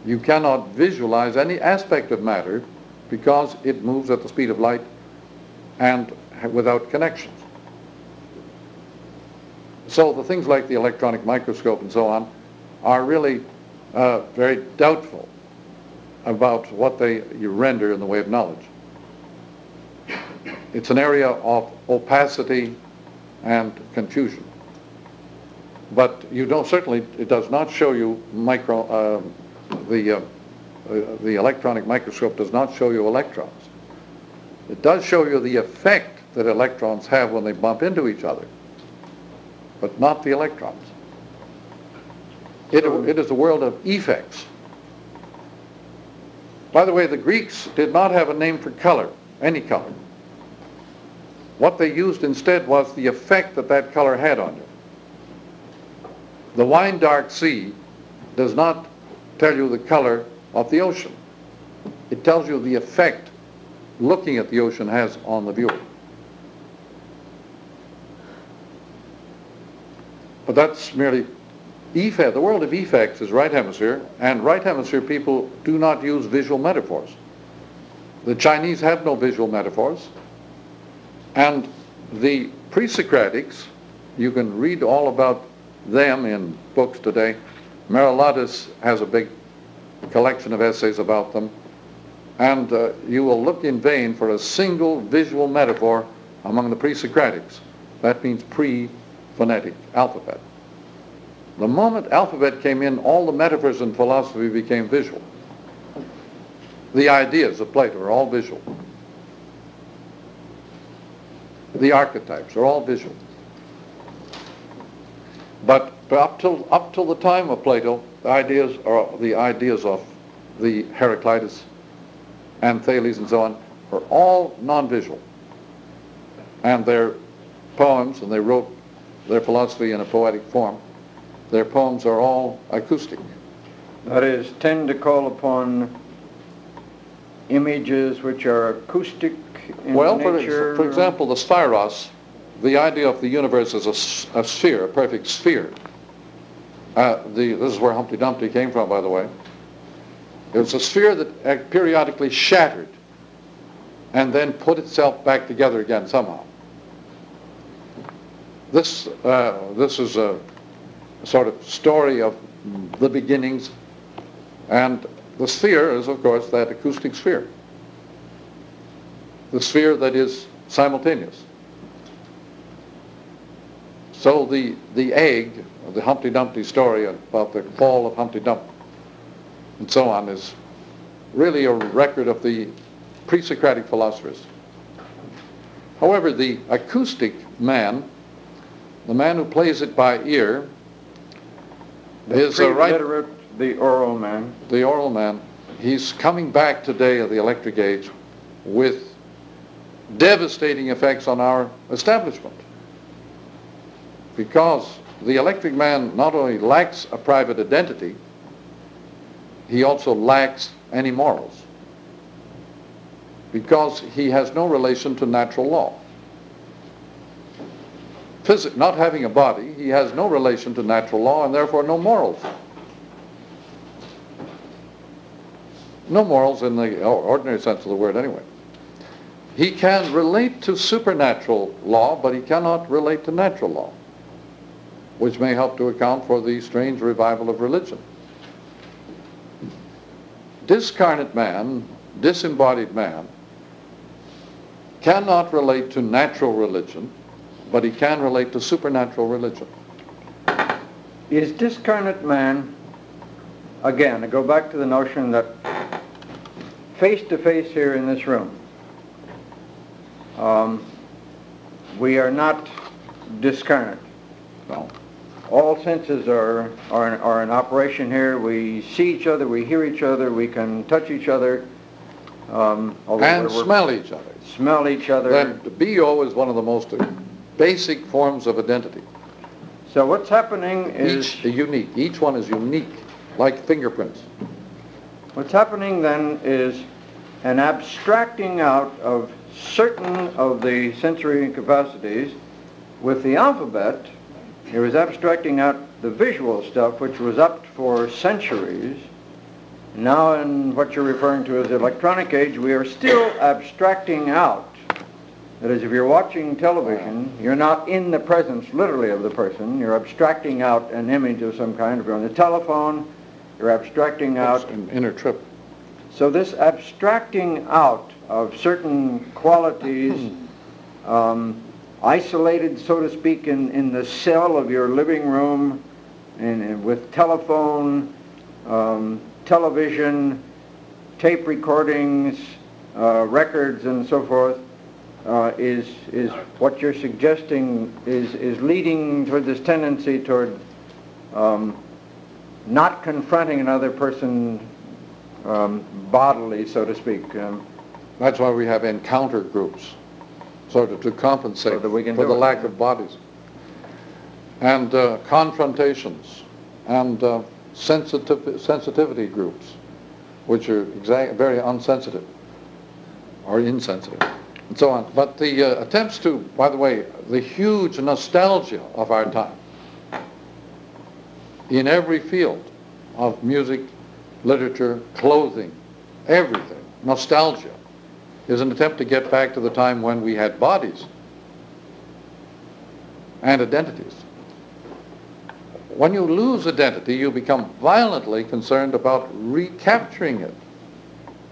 You cannot visualize any aspect of matter because it moves at the speed of light and without connections. So the things like the electronic microscope and so on are really very doubtful about what they render in the way of knowledge. It's an area of opacity and confusion. But you don't, certainly it does not show you the electronic microscope does not show you electrons. It does show you the effect that electrons have when they bump into each other, but not the electrons. It is a world of effects. By the way, the Greeks did not have a name for color, any color. What they used instead was the effect that that color had on you. The wine dark sea does not tell you the color of the ocean. It tells you the effect looking at the ocean has on the viewer. But that's merely effect. The world of effects is right hemisphere, and right hemisphere people do not use visual metaphors. The Chinese have no visual metaphors, and the pre-Socratics, you can read all about them in books today. Herodotus has a big collection of essays about them, and you will look in vain for a single visual metaphor among the pre-Socratics. That means pre-phonetic alphabet. The moment alphabet came in, all the metaphors in philosophy became visual. The ideas of Plato are all visual. The archetypes are all visual. But up till the time of Plato, the ideas of the Heraclitus and Thales and so on are all non-visual. And their poems, and they wrote their philosophy in a poetic form, their poems are all acoustic. That is, tend to call upon images which are acoustic in nature. For example, the spheros, the idea of the universe as a sphere, a perfect sphere. This is where Humpty Dumpty came from, by the way. It was a sphere that periodically shattered and then put itself back together again somehow. This is a sort of story of the beginnings, and the sphere is, of course, that acoustic sphere. The sphere that is simultaneous. So the egg, the Humpty Dumpty story about the fall of Humpty Dumpty and so on, is really a record of the pre-Socratic philosophers. However, the acoustic man, the man who plays it by ear, is a literate, the oral man. The oral man. He's coming back today of the electric age with devastating effects on our establishment. Because the electric man not only lacks a private identity, he also lacks any morals. Because he has no relation to natural law. Not having a body, he has no relation to natural law and therefore no morals. No morals in the ordinary sense of the word anyway. He can relate to supernatural law, but he cannot relate to natural law, which may help to account for the strange revival of religion. Discarnate man, disembodied man, cannot relate to natural religion, but he can relate to supernatural religion. Is discarnate man, again, I go back to the notion that face to face here in this room, we are not discarnate. No. All senses are in operation here. We see each other, we hear each other, we can touch each other. And smell each other. Smell each other. That BO is one of the most basic forms of identity. So what's happening is... Unique. Each one is unique, like fingerprints. What's happening then is an abstracting out of certain of the sensory capacities. With the alphabet, it was abstracting out the visual stuff, which was up for centuries. Now in what you're referring to as the electronic age, we are still abstracting out. That is, if you're watching television, you're not in the presence, literally, of the person. You're abstracting out an image of some kind. If you're on the telephone, you're abstracting out... an inner trip. So this abstracting out of certain qualities, isolated, so to speak, in the cell of your living room, and with telephone, television, tape recordings, records, and so forth, is what you're suggesting is leading toward this tendency toward not confronting another person bodily, so to speak. That's why we have encounter groups, sort of to compensate So that we can for do the it. lack of bodies. And confrontations and sensitivity groups, which are very unsensitive or insensitive, and so on. But the attempts to, by the way, the huge nostalgia of our time in every field of music, literature, clothing, everything, nostalgia, is an attempt to get back to the time when we had bodies and identities. When you lose identity, you become violently concerned about recapturing it.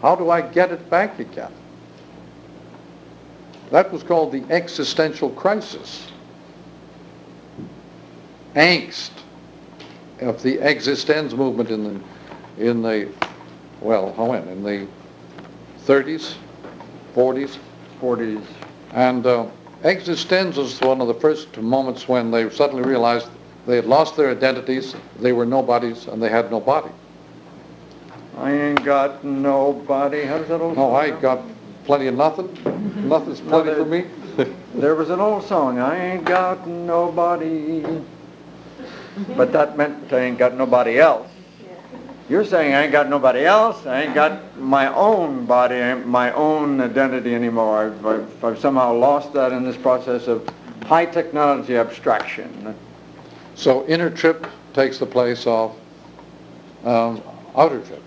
How do I get it back again? That was called the existential crisis. Angst of the existence movement in the 30s, 40s. 40s. And existence was one of the first moments when they suddenly realized they had lost their identities, they were nobodies, and they had no body. I ain't got nobody. How does that old No, song I go? got plenty of nothing. Nothing's plenty for me. There was an old song, I ain't got nobody. But that meant I ain't got nobody else. You're saying I ain't got nobody else, I ain't got my own body, my own identity anymore. I've somehow lost that in this process of high technology abstraction. So inner trip takes the place of outer trip.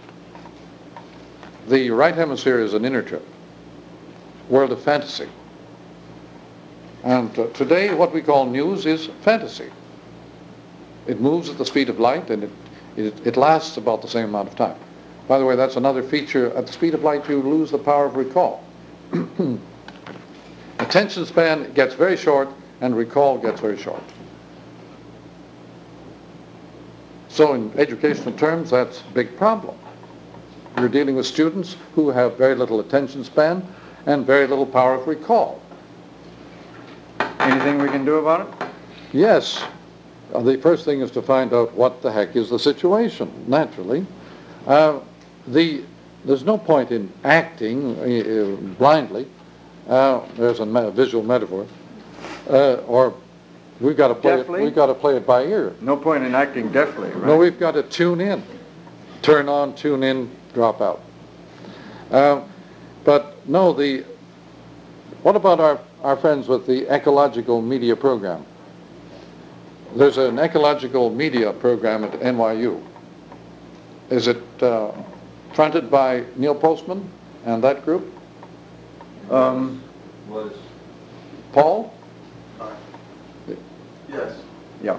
The right hemisphere is an inner trip, world of fantasy. And today what we call news is fantasy. It moves at the speed of light, and it lasts about the same amount of time. By the way, that's another feature. At the speed of light, you lose the power of recall. Attention span gets very short, and recall gets very short. So in educational terms, that's a big problem. You're dealing with students who have very little attention span and very little power of recall. Anything we can do about it? Yes. The first thing is to find out what the heck is the situation, naturally. There's no point in acting blindly. There's a visual metaphor. Or we've got to play Deftly? it. We've got to play it by ear. No point in acting deftly, right? No, we've got to tune in, turn on, tune in, drop out. But no, what about our friends with the ecological media program? There's an ecological media program at NYU. Is it fronted by Neil Postman and that group? Was. Paul? Yes. Yeah.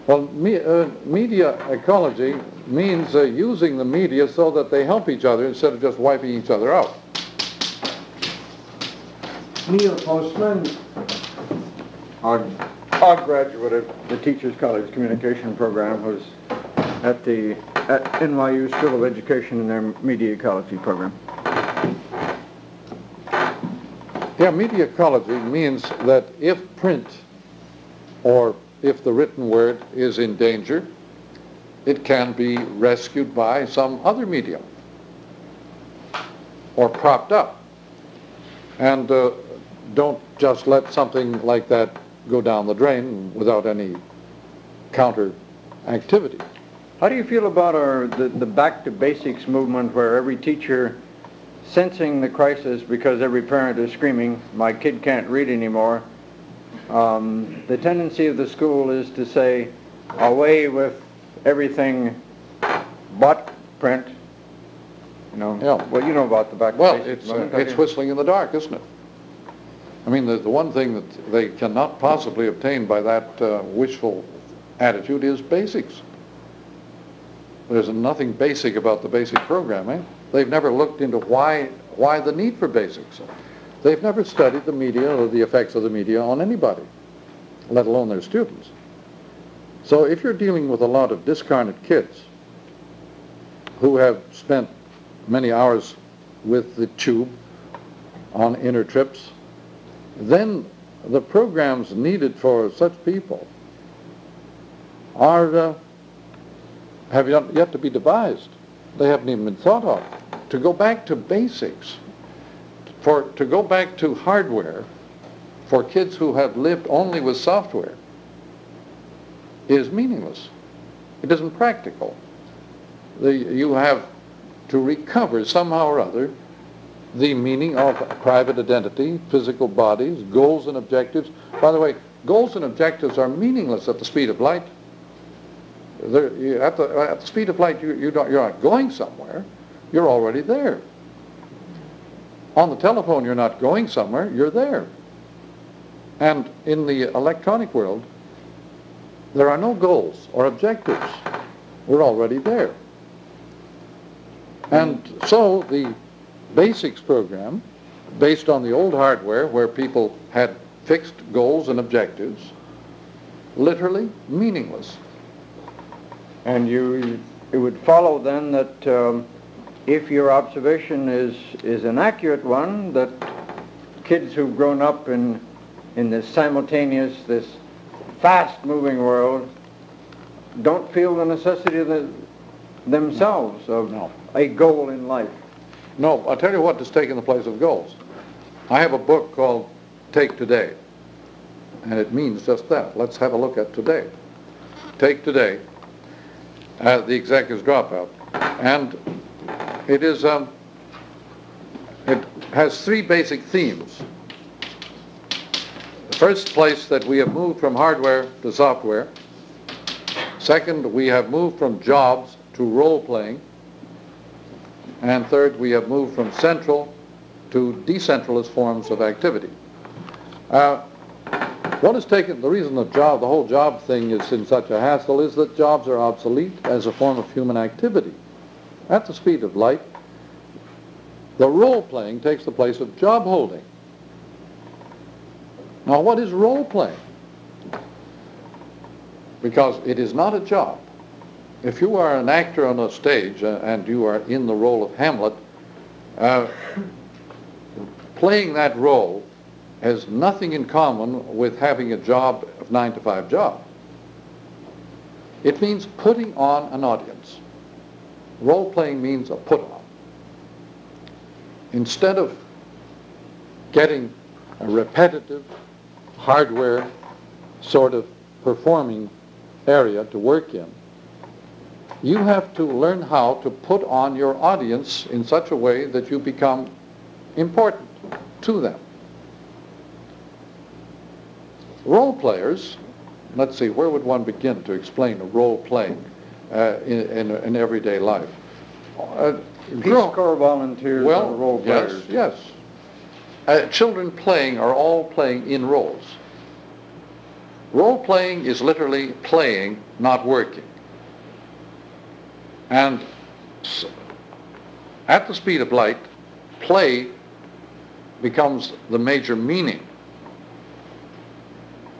Well, media ecology means using the media so that they help each other instead of just wiping each other out. Neil Postman, our graduate of the Teachers College Communication Program, was at NYU School of Education in their media ecology program. Yeah, media ecology means that if print or if the written word is in danger, it can be rescued by some other medium or propped up. And don't just let something like that go down the drain without any counter activity. How do you feel about the Back to Basics movement, where every teacher, sensing the crisis because every parent is screaming, my kid can't read anymore, the tendency of the school is to say, away with everything but print? You know, Yeah. well, you know about the Back to Well, Basics it's movement, don't you? whistling in the dark, isn't it? I mean, the one thing that they cannot possibly obtain by that wishful attitude is basics. There's nothing basic about the basic programming. They've never looked into why the need for basics. They've never studied the media or the effects of the media on anybody, let alone their students. So if you're dealing with a lot of discarnate kids who have spent many hours with the tube on inner trips, then the programs needed for such people have yet to be devised. They haven't even been thought of. To go back to basics, to go back to hardware for kids who have lived only with software is meaningless. It isn't practical. You have to recover somehow or other the meaning of private identity, physical bodies, goals and objectives. By the way, goals and objectives are meaningless at the speed of light. At the speed of light, you're not going somewhere. You're already there. On the telephone, you're not going somewhere. You're there. And in the electronic world, there are no goals or objectives. We're already there. And so the basics program, based on the old hardware where people had fixed goals and objectives, literally meaningless. And it would follow then that if your observation is an accurate one, that kids who've grown up in this simultaneous, this fast-moving world don't feel the necessity of themselves of a goal in life. No, I'll tell you what has taken the place of goals. I have a book called Take Today, and it means just that. Let's have a look at today. Take Today, the executive's dropout. And it has three basic themes. The first place, that we have moved from hardware to software. Second, we have moved from jobs to role-playing. And third, we have moved from central to decentralized forms of activity. What has taken, the reason the whole job thing is in such a hassle is that jobs are obsolete as a form of human activity. At the speed of light, the role-playing takes the place of job holding. Now, what is role-playing? Because it is not a job. If you are an actor on a stage and you are in the role of Hamlet, playing that role has nothing in common with having a job of 9-to-5 job. It means putting on an audience. Role-playing means a put-on. Instead of getting a repetitive hardware sort of performing area to work in, you have to learn how to put on your audience in such a way that you become important to them. Role players, let's see, where would one begin to explain role playing in everyday life? Peace Corps volunteers are role players. Yes. Children playing are all playing in roles. Role playing is literally playing, not working. And at the speed of light, play becomes the major meaning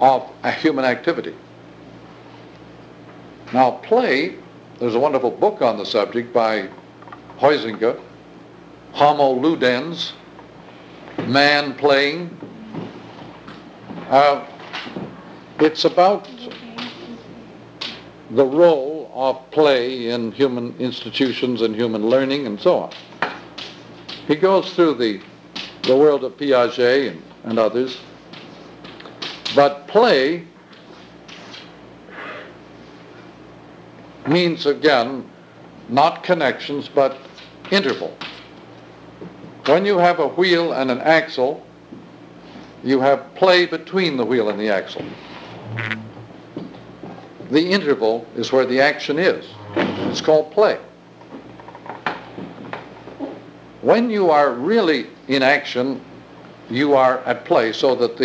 of a human activity. Now, play, there's a wonderful book on the subject by Huizinga, Homo Ludens, Man Playing. It's about the role of play in human institutions and human learning and so on. He goes through the world of Piaget and others. But play means, again, not connections, but interval. When you have a wheel and an axle, you have play between the wheel and the axle. The interval is where the action is. It's called play. When you are really in action, you are at play, so that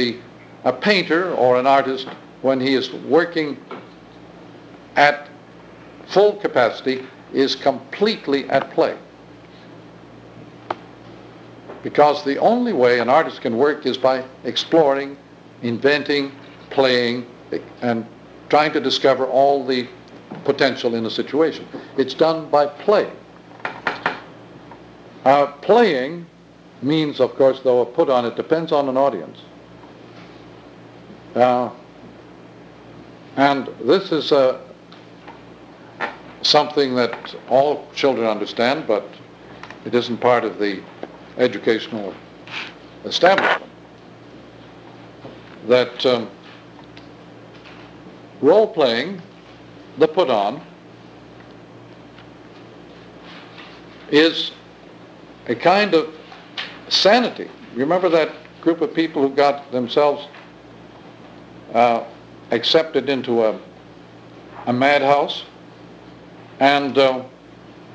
a painter or an artist, when he is working at full capacity, is completely at play. Because the only way an artist can work is by exploring, inventing, playing, and trying to discover all the potential in a situation. It's done by play. Playing means, of course, though a put on, it depends on an audience. And this is something that all children understand, but it isn't part of the educational establishment. That role-playing, the put-on, is a kind of sanity. Remember that group of people who got themselves accepted into a madhouse, and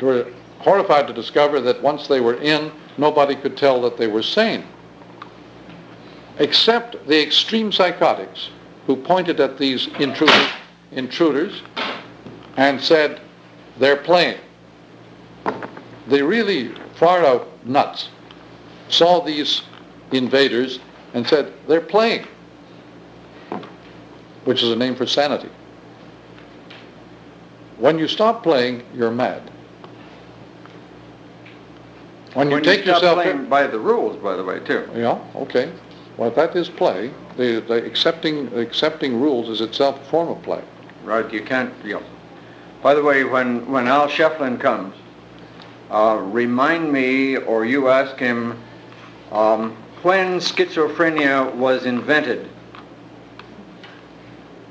were horrified to discover that once they were in, nobody could tell that they were sane, except the extreme psychotics who pointed at these intruders and said, they're playing. They really far out nuts saw these invaders and said, they're playing, which is a name for sanity. When you stop playing, you're mad. When you take stop yourself playing by the rules, by the way, too. Yeah, okay. Well, that is play. The accepting rules is itself a form of play. Right, you can't, By the way, when Al Shefflin comes, remind me, or you ask him, when schizophrenia was invented,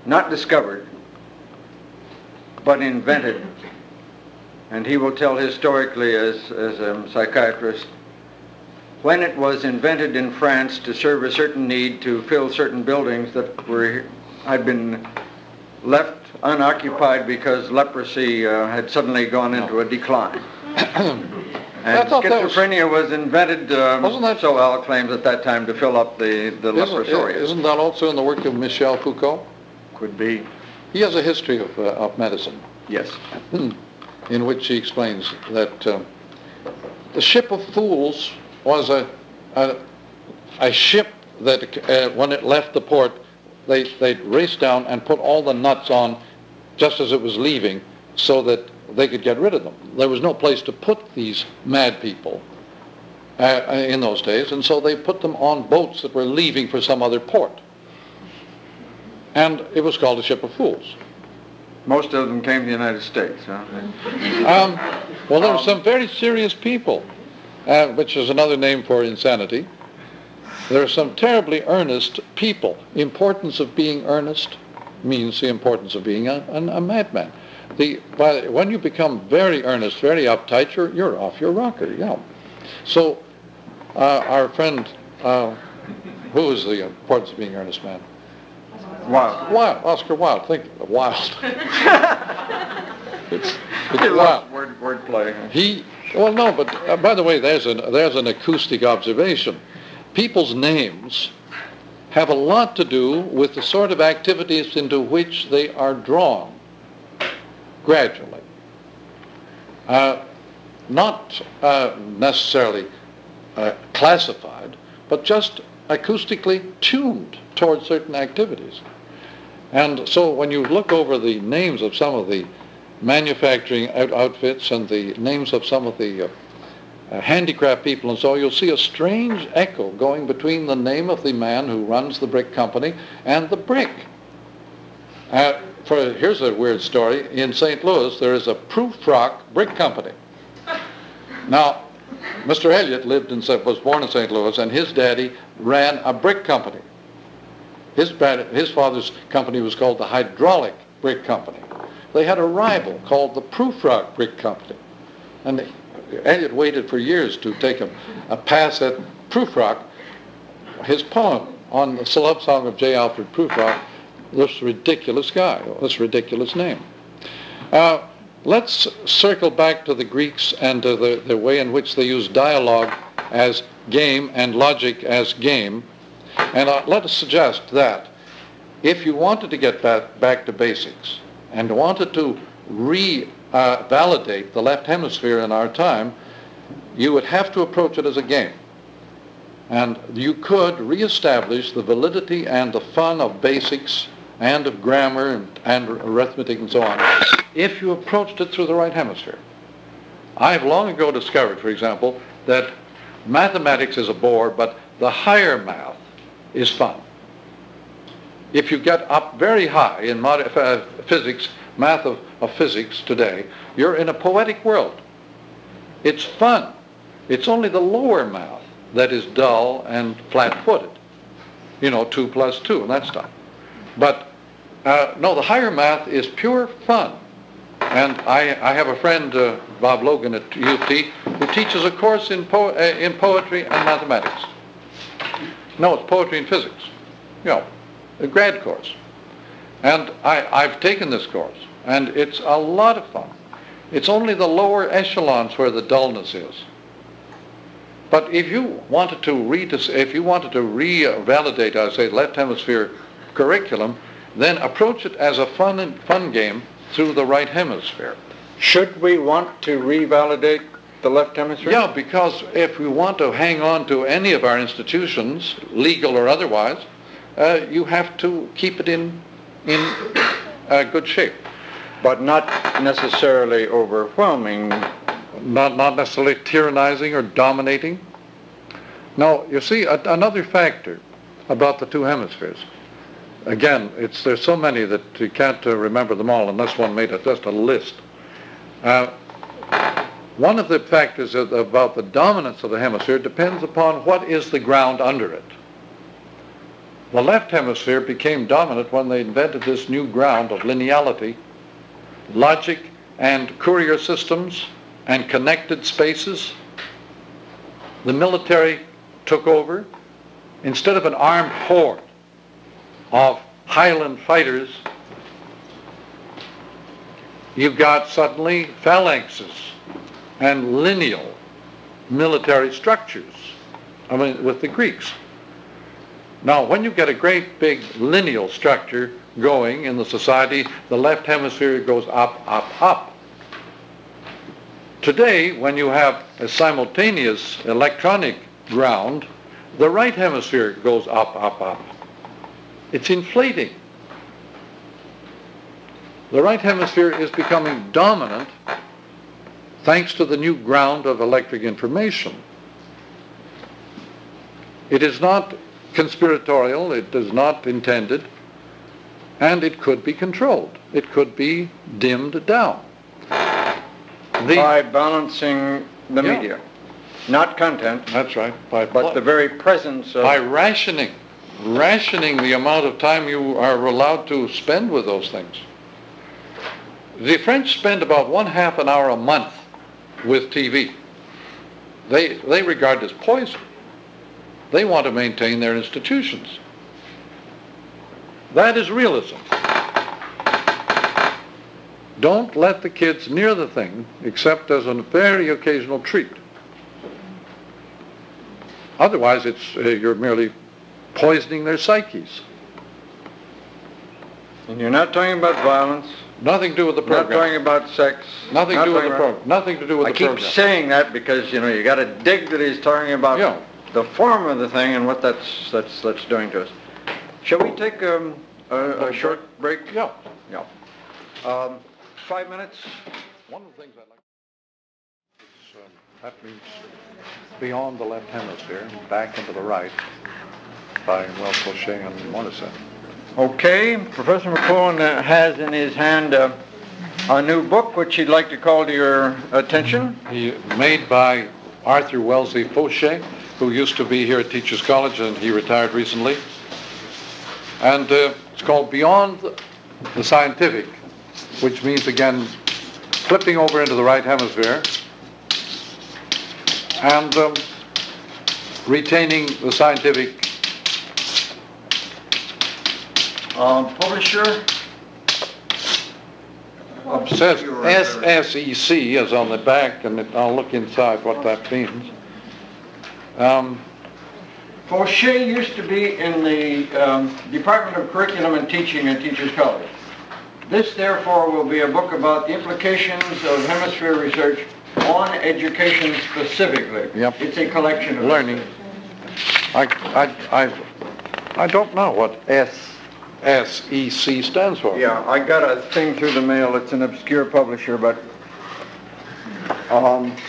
not discovered, but invented. And he will tell historically, as a psychiatrist, when it was invented in France to serve a certain need to fill certain buildings that had been left unoccupied because leprosy had suddenly gone into a decline. And schizophrenia was invented, so Al claims at that time, to fill up the leprosarium. Isn't that also in the work of Michel Foucault? Could be. He has a history of medicine. Yes. In which he explains that the ship of fools was a ship that when it left the port, they'd race down and put all the nuts on just as it was leaving so that they could get rid of them. There was no place to put these mad people in those days, and so they put them on boats that were leaving for some other port. And it was called a ship of fools. Most of them came to the United States, huh? Well, there were some very serious people, which is another name for insanity. There are some terribly earnest people. Importance of being earnest means the importance of being a madman. When you become very earnest, very uptight, you're off your rocker. Yeah. So our friend, who is the importance of being earnest man? Wilde. Oscar Wilde. Think of Wilde. it's Wilde. Wordplay. Well, no, but by the way, there's an acoustic observation. People's names have a lot to do with the sort of activities into which they are drawn gradually. Not necessarily classified, but just acoustically tuned towards certain activities. And so when you look over the names of some of the manufacturing outfits and the names of some of the handicraft people and so, you'll see a strange echo going between the name of the man who runs the brick company and the brick. Here's a weird story. In St. Louis, there is a Prufrock brick company. Now, Mr. Elliott was born in St. Louis, and his daddy ran a brick company. His father's company was called the Hydraulic Brick Company. They had a rival called the Prufrock Brick Company. And Elliott waited for years to take a pass at Prufrock. His poem on the love song of J. Alfred Prufrock, this ridiculous guy, this ridiculous name. Let's circle back to the Greeks and to the way in which they use dialogue as game and logic as game. And let us suggest that if you wanted to get back to basics and wanted to validate the left hemisphere in our time, you would have to approach it as a game. And you could reestablish the validity and the fun of basics and of grammar and arithmetic and so on if you approached it through the right hemisphere. I've long ago discovered, for example, that mathematics is a bore, but the higher math is fun. If you get up very high in physics, math of physics today, you're in a poetic world. It's fun. It's only the lower math that is dull and flat-footed. 2 plus 2 and that stuff. But no, the higher math is pure fun. And I have a friend, Bob Logan at U of T, who teaches a course in poetry and mathematics. No, it's poetry and physics. A grad course. And I've taken this course, and it's a lot of fun. It's only the lower echelons where the dullness is. But if you wanted to revalidate, I say, left hemisphere curriculum, then approach it as a fun game through the right hemisphere. Should we want to revalidate the left hemisphere? Yeah, because if we want to hang on to any of our institutions, legal or otherwise, you have to keep it in good shape. But not necessarily overwhelming. Not necessarily tyrannizing or dominating. Now, you see, another factor about the two hemispheres. Again, there's so many that you can't remember them all unless one made just a list. One of the factors about the dominance of the hemisphere depends upon what is the ground under it. The left hemisphere became dominant when they invented this new ground of lineality, logic and courier systems and connected spaces. The military took over. Instead of an armed horde of Highland fighters, you've got suddenly phalanxes and lineal military structures, with the Greeks. Now, when you get a great big lineal structure going in the society, the left hemisphere goes up, up, up. Today, when you have a simultaneous electronic ground, the right hemisphere goes up, up, up. It's inflating. The right hemisphere is becoming dominant thanks to the new ground of electric information. It is not conspiratorial, it is not intended, and it could be controlled. It could be dimmed down. By balancing the media. Not content, That's right. but the very presence of... by rationing the amount of time you are allowed to spend with those things. The French spend about 1/2 an hour a month with TV. They regard it as poison. They want to maintain their institutions. That is realism. Don't let the kids near the thing except as a very occasional treat. Otherwise, you're merely poisoning their psyches. And you're not talking about violence. Nothing to do with the program. Not talking about sex. Nothing to do with the program. Nothing to do with the program. I keep saying that because, you got to dig that he's talking about the form of the thing and what that's doing to us. Shall we take a short break? Yeah. Yeah. 5 minutes. One of the things I like is that means beyond the left hemisphere, back into the right, by Wells, Fauché, and Morissette. Okay, Professor McLuhan has in his hand a new book which he'd like to call to your attention. Made by Arthur Wellesley Fauché, who used to be here at Teachers College, and he retired recently. And it's called Beyond the Scientific, which means, again, flipping over into the right hemisphere and retaining the scientific. Publisher? It says SSEC is on the back, and I'll look inside what that means. Fauché used to be in the Department of Curriculum and Teaching at Teachers College. This, therefore, will be a book about the implications of hemisphere research on education specifically. Yep. It's a collection of learning. I don't know what SSEC stands for. Yeah, I got a thing through the mail. It's an obscure publisher, but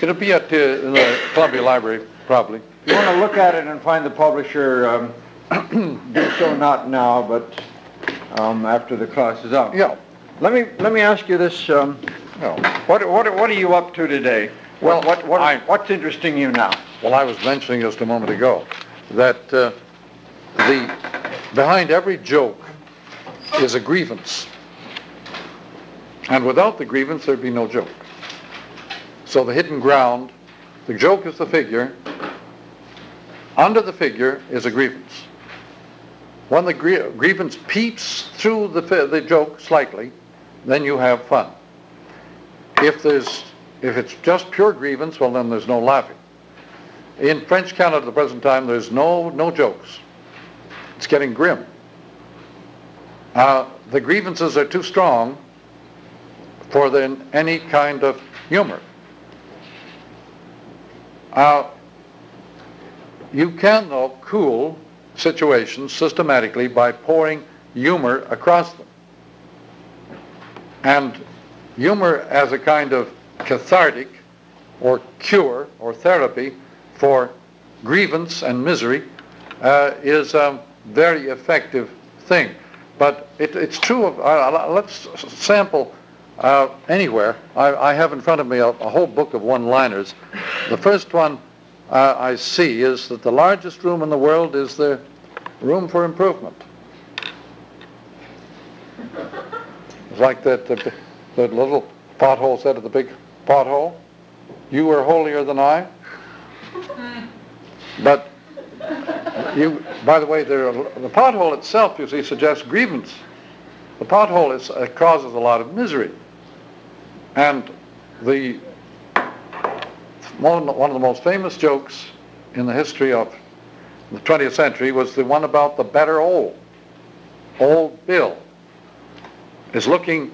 it'll be at the Columbia Library, probably. If you want to look at it and find the publisher, do so not now, but after the class is out. Yeah. Let me ask you this. What are you up to today? Well, what's interesting you now? Well, I was mentioning just a moment ago that behind every joke is a grievance, and without the grievance there'd be no joke. So the hidden ground, the joke is the figure. Under the figure is a grievance. When the grievance peeps through the joke slightly, then you have fun. If it's just pure grievance, well, then there's no laughing. In French Canada at the present time, there's no jokes. It's getting grim. The grievances are too strong for any kind of humor. You can, though, cool situations systematically by pouring humor across them. And humor as a kind of cathartic or cure or therapy for grievance and misery is a very effective thing. But it's true of, let's sample anywhere. I have in front of me a whole book of one-liners. The first one I see is that the largest room in the world is the room for improvement. It's like that little pothole said to the big pothole, "You are holier than I." But by the way, the pothole itself, you see, suggests grievance. The pothole causes a lot of misery. And one of the most famous jokes in the history of the 20th century was the one about the better old. Old Bill is looking,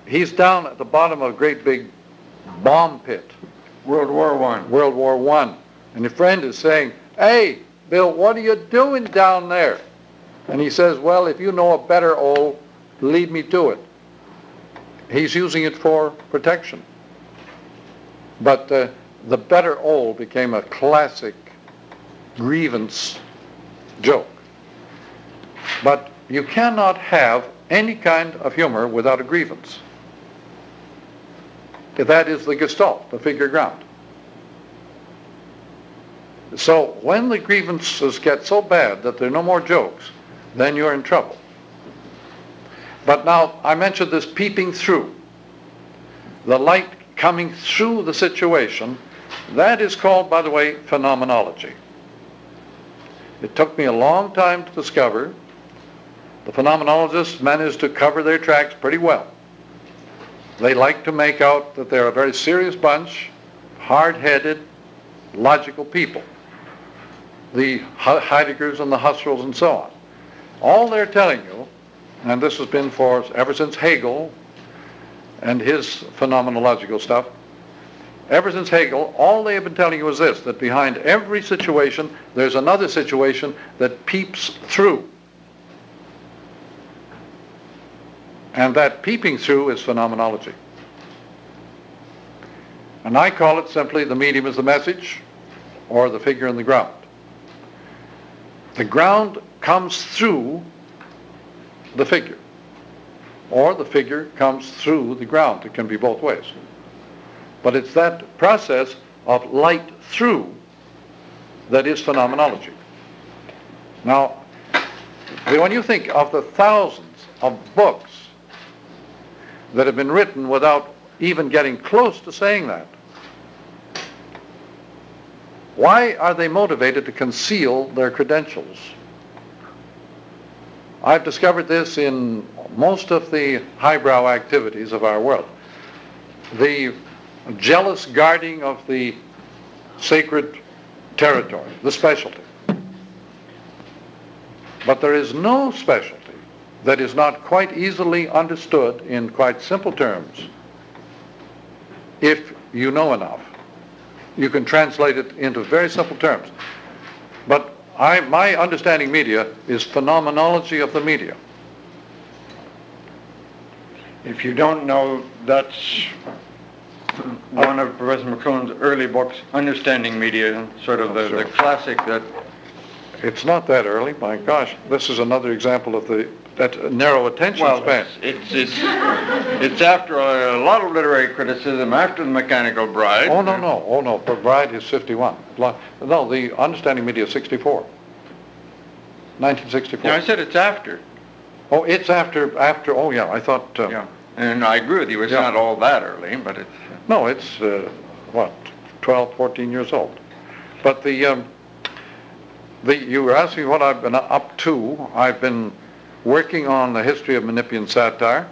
he's down at the bottom of a great big bomb pit. World War I. World War I. And your friend is saying, "Hey, Bill, what are you doing down there?" And he says, "Well, if you know a better old, lead me to it." He's using it for protection. But the better old became a classic grievance joke. But you cannot have any kind of humor without a grievance. That is the gestalt, the figure ground. So when the grievances get so bad that there are no more jokes, then you're in trouble. But now, I mentioned this peeping through. The light coming through the situation, that is called, by the way, phenomenology. It took me a long time to discover. The phenomenologists managed to cover their tracks pretty well. They like to make out that they're a very serious bunch, hard-headed, logical people. The Heideggers and the Husserls and so on. All they're telling you, and this has been for ever since Hegel and his phenomenological stuff, ever since Hegel, all they have been telling you is this, that behind every situation, there's another situation that peeps through. And that peeping through is phenomenology. And I call it simply the medium is the message, or the figure in the ground. The ground comes through the figure, or the figure comes through the ground. It can be both ways. But it's that process of light through that is phenomenology. Now, when you think of the thousands of books that have been written without even getting close to saying that, why are they motivated to conceal their credentials? I've discovered this in most of the highbrow activities of our world. The jealous guarding of the sacred territory, the specialty. But there is no specialty that is not quite easily understood in quite simple terms if you know enough. You can translate it into very simple terms. But my understanding media is phenomenology of the media. If you don't know, that's one of Professor McLuhan's early books, Understanding Media, sort of the classic that... It's not that early, my gosh. This is another example of that narrow attention span. It's after a lot of literary criticism, after The Mechanical Bride. Oh, no. Bride is 51. No, the Understanding Media is 64. 1964. No, I said it's after. Oh, it's after, oh yeah, I thought... yeah, and I agree with you, it's not all that early, but it's... No, it's, 12, 14 years old. But you were asking what I've been up to. I've been working on the history of Menippean satire.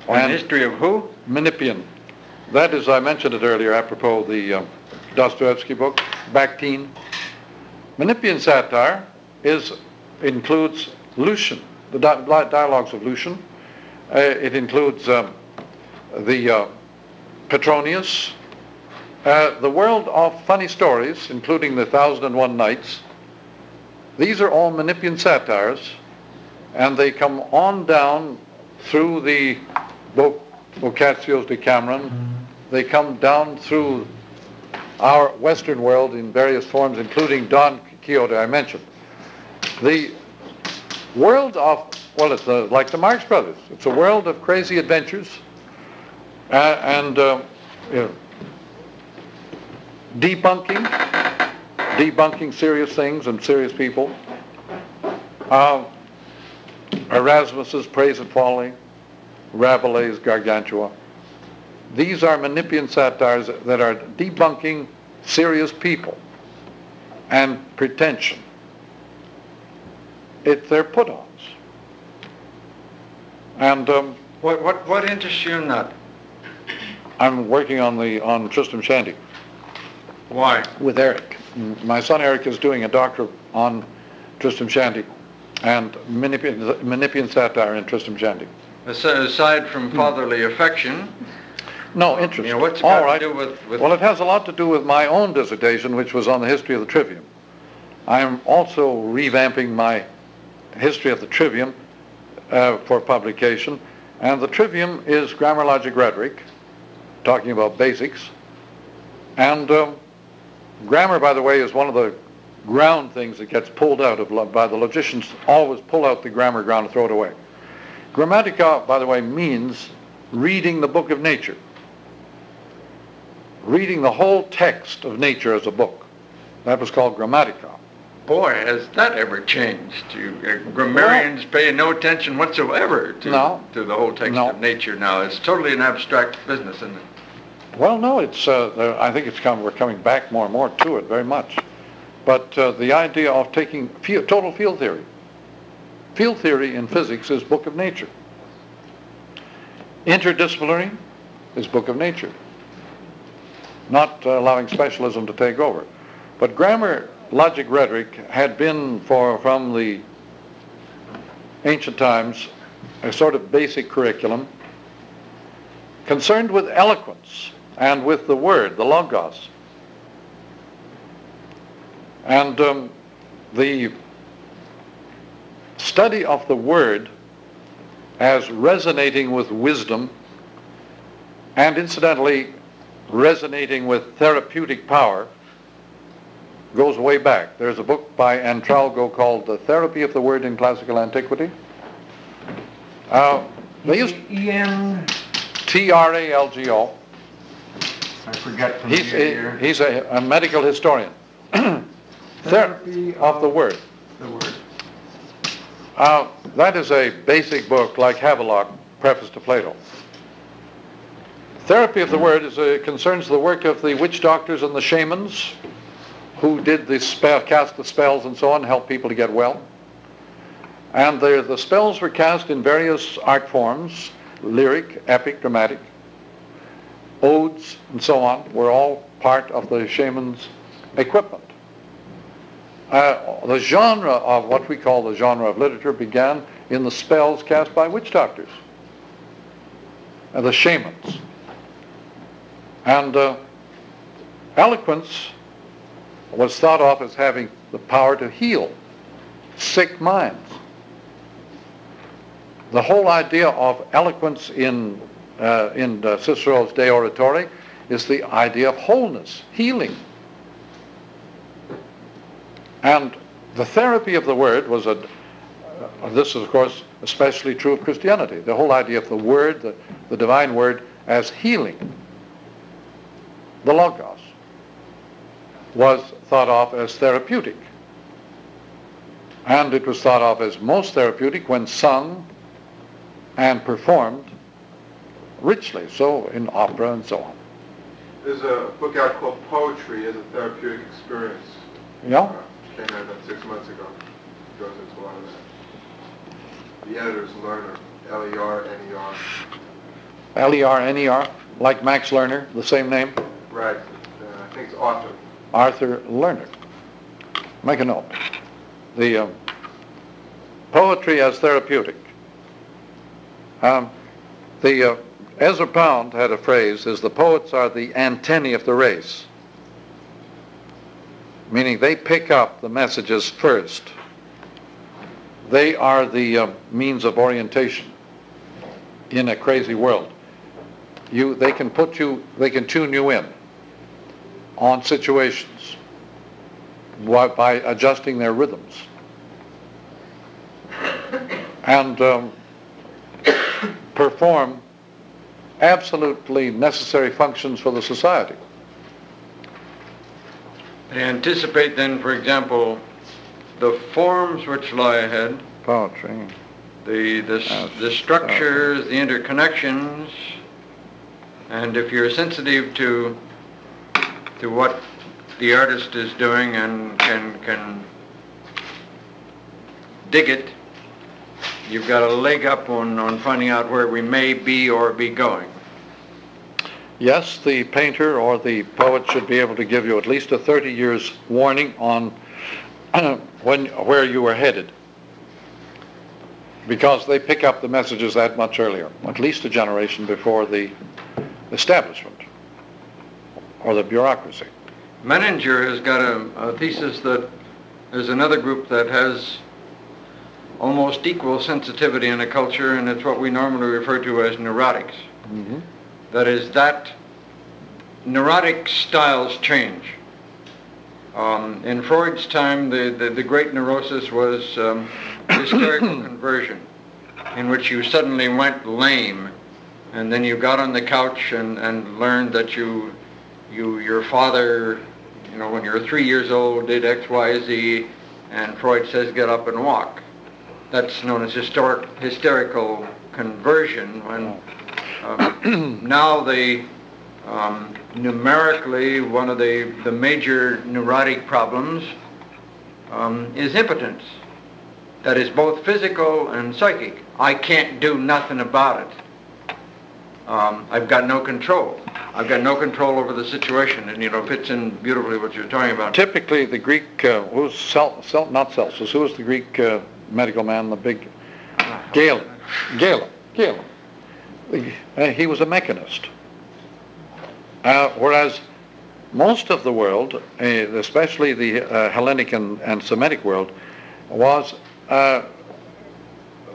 On the history of who? Menippean. That is, I mentioned it earlier, apropos the Dostoevsky book, Bakhtin. Menippean satire includes Lucian, the dialogues of Lucian. It includes the Petronius, the world of funny stories, including the 1001 Nights. These are all Menippean satires, and they come on down through the Boccaccio's Decameron. They come down through our Western world in various forms, including Don Quixote I mentioned. The world of, well, it's like the Marx Brothers. It's a world of crazy adventures and debunking serious things and serious people. Erasmus's Praise and Folly, Rabelais' Gargantua. These are Menippean satires that are debunking serious people and pretension. They're put-ons. And what interests you in that? I'm working on Tristram Shandy. Why? With Eric. My son Eric is doing a doctoral on Tristram Shandy and Menippean satire in Tristram Shandy. Aside from fatherly affection. No, interest. You know, what's it got to do with... Well, it has a lot to do with my own dissertation, which was on the history of the trivium. I'm also revamping my history of the trivium for publication. And the trivium is grammar, logic, rhetoric, talking about basics. And grammar, by the way, is one of the ground things that gets pulled out by the logicians. Always pull out the grammar ground and throw it away. Grammatica, by the way, means reading the book of nature. Reading the whole text of nature as a book. That was called grammatica. Boy, has that ever changed. Grammarians pay no attention whatsoever to the whole text of nature now. It's totally an abstract business, isn't it? Well, no, it's. I think we're coming back more and more to it very much. But the idea of taking total field theory. Field theory in physics is book of nature. Interdisciplinary is book of nature. Not allowing specialism to take over. But grammar, logic, rhetoric had been from the ancient times a sort of basic curriculum concerned with eloquence and with the word, the logos. And the study of the word as resonating with wisdom and incidentally resonating with therapeutic power goes way back. There's a book by Antralgo called The Therapy of the Word in Classical Antiquity. They used E.N. Tralgo. I forget from here. He's a medical historian. Therapy of the Word. The Word. That is a basic book like Havelock, Preface to Plato. Therapy of the Word concerns the work of the witch doctors and the shamans who did cast the spells and so on, help people to get well. And the spells were cast in various art forms, lyric, epic, dramatic, odes, and so on, were all part of the shaman's equipment. The genre of what we call the genre of literature began in the spells cast by witch doctors, the shamans. And eloquence was thought of as having the power to heal sick minds. The whole idea of eloquence in Cicero's De Oratore is the idea of wholeness, healing. And the therapy of the word was this is of course especially true of Christianity, the whole idea of the word, the divine word as healing. The logos was thought of as therapeutic. And it was thought of as most therapeutic when sung and performed richly, so in opera and so on. There's a book out called Poetry as a Therapeutic Experience. Yeah? Came out about 6 months ago. It goes into a lot of that. The editor's Lerner, L-E-R-N-E-R. L-E-R-N-E-R, like Max Lerner, the same name? Right. I think it's Arthur. Arthur Lerner. Make a note. The poetry as therapeutic. Ezra Pound had a phrase, the poets are the antennae of the race. Meaning they pick up the messages first. They are the means of orientation in a crazy world. They can tune you in on situations by adjusting their rhythms. And perform absolutely necessary functions for the society. They anticipate then, for example, the forms which lie ahead, Poetry. the structures, the interconnections, and if you're sensitive to what the artist is doing and can dig it, you've got a leg up on finding out where we may be or be going. Yes, the painter or the poet should be able to give you at least a 30 years warning on where you are headed, because they pick up the messages that much earlier, at least a generation before the establishment or the bureaucracy. Menninger has got a thesis that there's another group that has almost equal sensitivity in a culture, and it's what we normally refer to as neurotics. Mm-hmm. That is, that neurotic styles change. In Freud's time, the great neurosis was hysterical conversion, in which you suddenly went lame, and then you got on the couch and learned that your father You know, when you're 3 years old, did X, Y, Z, and Freud says get up and walk. That's known as hysterical conversion. When now numerically one of the major neurotic problems is impotence. That is both physical and psychic. I can't do nothing about it. I've got no control. I've got no control over the situation, and fits in beautifully what you're talking about. Typically, the Greek who's not Celsus. Who was the Greek medical man? The big Galen. He was a mechanist. Whereas most of the world, especially the Hellenic and Semitic world,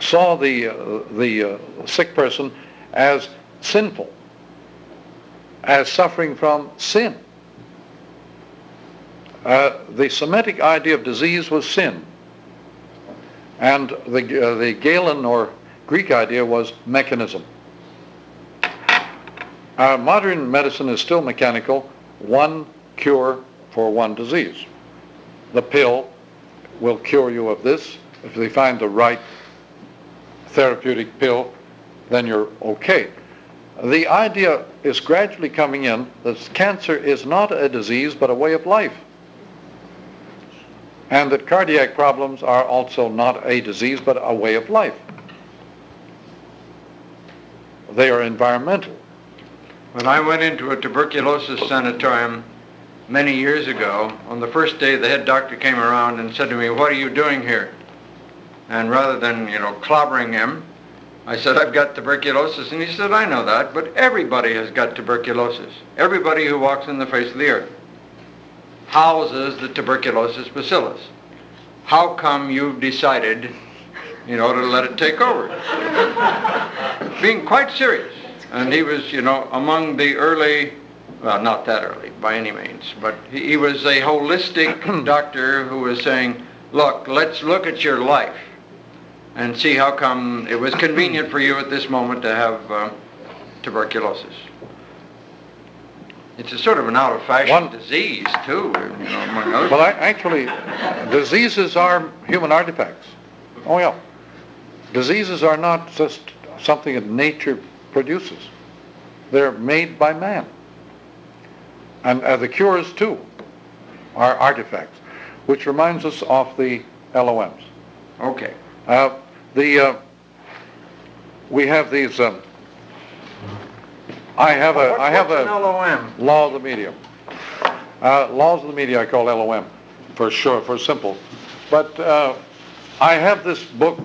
saw the sick person as sinful, as suffering from sin. The Semitic idea of disease was sin, and the Galen or Greek idea was mechanism. Modern medicine is still mechanical, one cure for one disease. The pill will cure you of this. If they find the right therapeutic pill, then you're okay. The idea is gradually coming in that cancer is not a disease but a way of life, and that cardiac problems are also not a disease but a way of life. They are environmental. When I went into a tuberculosis sanatorium many years ago, on the first day the head doctor came around and said to me, "What are you doing here?" And rather than, clobbering him, I said, "I've got tuberculosis." And he said, "I know that, but everybody has got tuberculosis. Everybody who walks on the face of the earth houses the tuberculosis bacillus. How come you've decided, to let it take over?" Being quite serious. And he was, among the early, well, not that early by any means, but he was a holistic doctor who was saying, "Look, let's look at your life and see how come it was convenient for you at this moment to have tuberculosis." It's a sort of an out-of-fashion disease, too, among others. Well, actually, diseases are human artifacts. Oh, yeah. Diseases are not just something that nature produces. They're made by man. And the cures, too, are artifacts, which reminds us of the LOMs. Okay. We have these. I have a LOM? law of the medium. Laws of the media I call LOM, for sure, for simple. But I have this book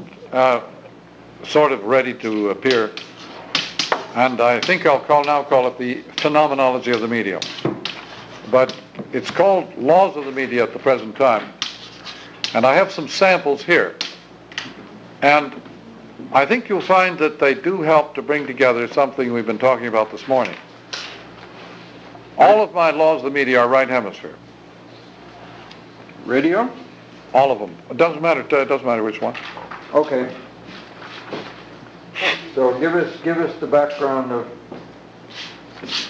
sort of ready to appear, and I think I'll call it the Phenomenology of the Medium. But it's called Laws of the Media at the present time. And I have some samples here. And I think you'll find that they do help to bring together something we've been talking about this morning. All of my laws of the media are right hemisphere. Radio? All of them. It doesn't matter which one. Okay. So give us the background of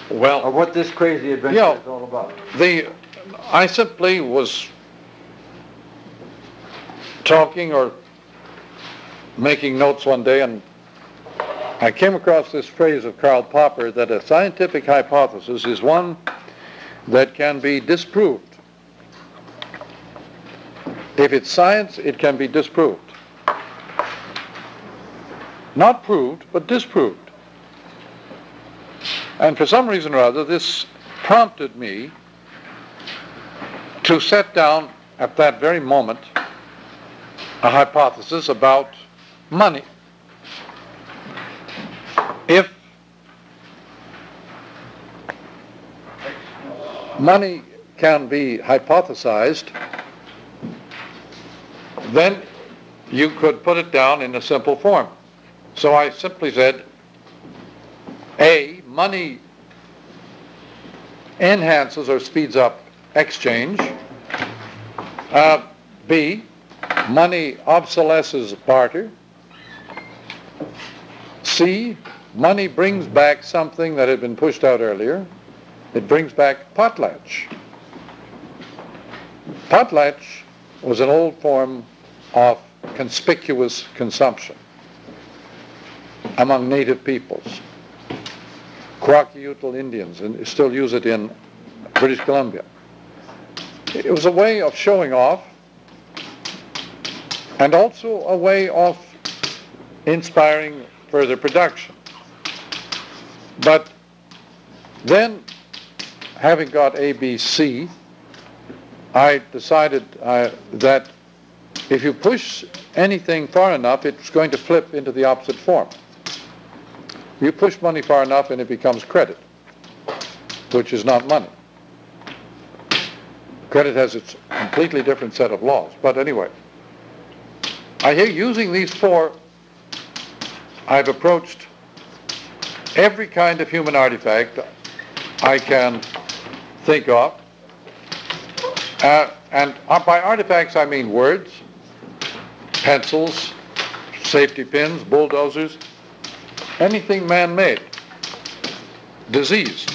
what this crazy adventure is all about. I simply was talking or making notes one day, and I came across this phrase of Karl Popper that a scientific hypothesis is one that can be disproved. If it's science, it can be disproved. Not proved, but disproved. And for some reason or other, this prompted me to set down at that very moment a hypothesis about money. If money can be hypothesized, then you could put it down in a simple form. So I simply said, A, money enhances or speeds up exchange. B, money obsolesces barter. C, money brings back something that had been pushed out earlier. It brings back potlatch. Potlatch was an old form of conspicuous consumption among native peoples. Kwakiutl Indians and still use it in British Columbia. It was a way of showing off and also a way of inspiring further production. But then, having got ABC, I decided that if you push anything far enough, it's going to flip into the opposite form. You push money far enough and it becomes credit, which is not money. Credit has its completely different set of laws. But anyway, I hear using these four, I've approached every kind of human artifact I can think of. And by artifacts I mean words, pencils, safety pins, bulldozers, anything man-made, disease.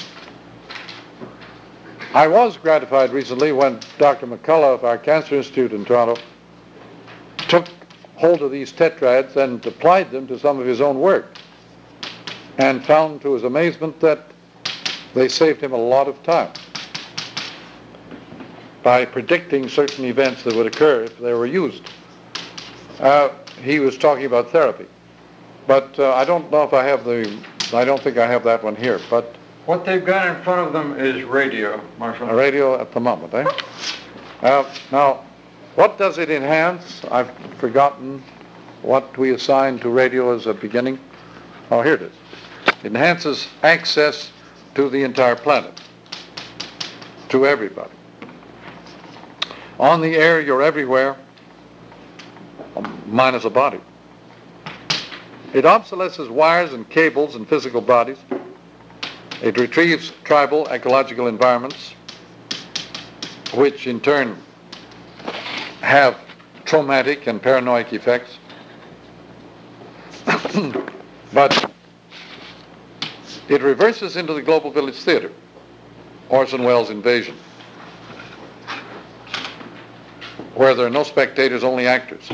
I was gratified recently when Dr. McCullough of our Cancer Institute in Toronto took hold of these tetrads and applied them to some of his own work and found to his amazement that they saved him a lot of time by predicting certain events that would occur if they were used. He was talking about therapy, but I don't know if I have I don't think I have that one here, but What they've got in front of them is radio, Marshall. a radio at the moment, eh? Now, what does it enhance? I've forgotten what we assigned to radio as a beginning. Oh, here it is. It enhances access to the entire planet, to everybody. On the air, you're everywhere, minus a body. It obsolesces wires and cables and physical bodies. It retrieves tribal ecological environments, which in turn have traumatic and paranoid effects. But it reverses into the global village theater, Orson Welles' Invasion, where there are no spectators, only actors.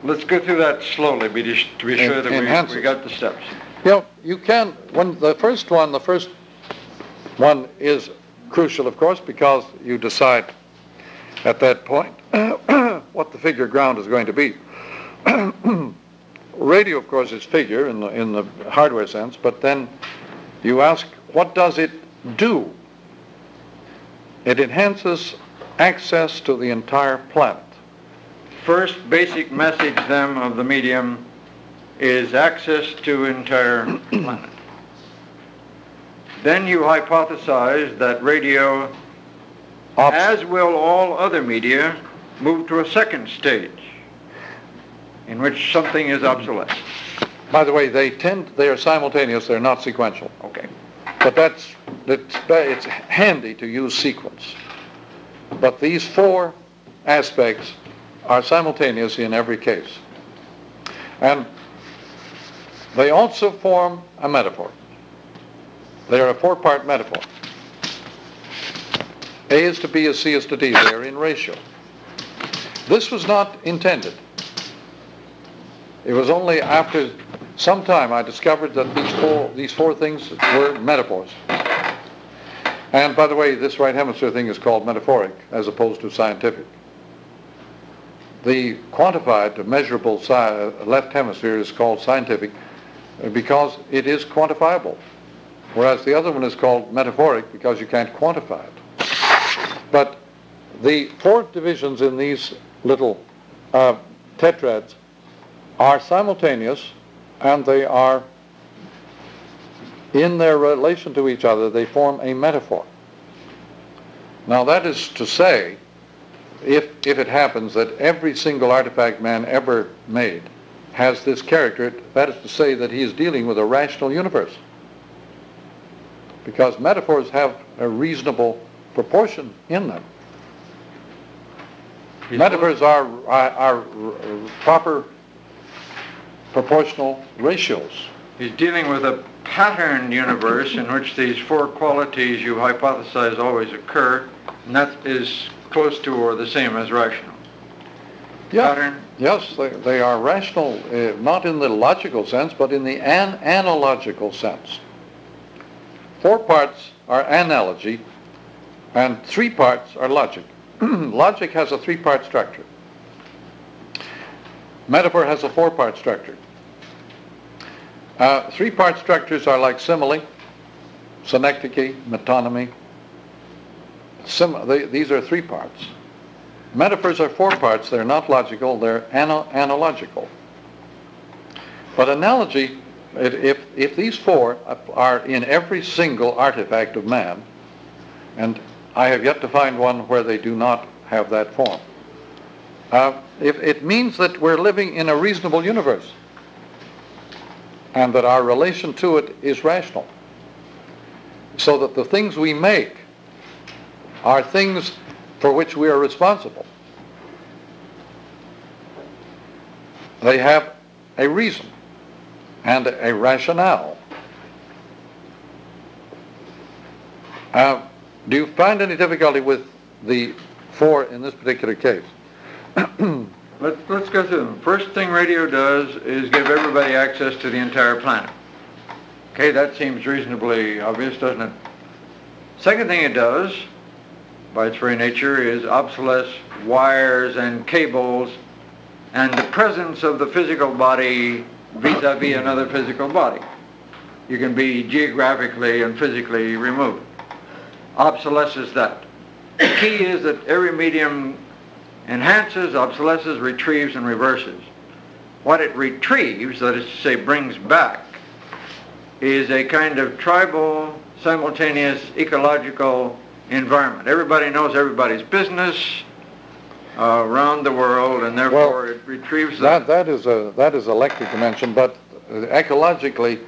Let's go through that slowly to be sure that we got the steps. You know, you can, when the first one is crucial, of course, because you decide at that point what the figure ground is going to be. Radio, of course, is figure in the hardware sense, but then you ask, what does it do? It enhances access to the entire planet. First basic message, then, of the medium is access to entire planet. Then you hypothesize that radio, as will all other media, move to a second stage in which something is obsolete. By the way, they are simultaneous, they're not sequential. Okay. But it's handy to use sequence. But these four aspects are simultaneous in every case. And they also form a metaphor. They are a four-part metaphor. A is to B as C is to D. They are in ratio. This was not intended. It was only after some time I discovered that these four things were metaphors. And by the way, this right hemisphere thing is called metaphoric as opposed to scientific. The quantified, measurable left hemisphere is called scientific because it is quantifiable, whereas the other one is called metaphoric because you can't quantify it. But the four divisions in these little tetrads are simultaneous, and they are, in their relation to each other, they form a metaphor. Now that is to say, if it happens that every single artifact man ever made has this character, that is to say that he is dealing with a rational universe. Because metaphors have a reasonable proportion in them. Metaphors are proper proportional ratios. He's dealing with a patterned universe in which these four qualities you hypothesize always occur, And that is close to or the same as rational. Yeah. Pattern? Yes, they are rational, not in the logical sense, but in the analogical sense. 4 parts are analogy, and 3 parts are logic. Logic has a 3-part structure. Metaphor has a 4-part structure. 3-part structures are like simile, synecdoche, metonymy. These are 3 parts. Metaphors are 4 parts. They're not logical. They're analogical. But analogy, if these 4 are in every single artifact of man, and I have yet to find one where they do not have that form, if it means that we're living in a reasonable universe and that our relation to it is rational, so that the things we make are things for which we are responsible. They have a reason and a rationale. Do you find any difficulty with the 4 in this particular case? Let's go through them. First thing radio does is give everybody access to the entire planet. Okay, that seems reasonably obvious, doesn't it? Second thing it does, by its very nature, is obsolesce wires and cables and the presence of the physical body vis-a-vis another physical body. You can be geographically and physically removed. Obsolesces that. The key is that every medium enhances, obsolesces, retrieves, and reverses. What it retrieves, that is to say brings back, is a kind of tribal, simultaneous, ecological environment. Everybody knows everybody's business around the world, and therefore it retrieves that. That is electric dimension, but ecologically,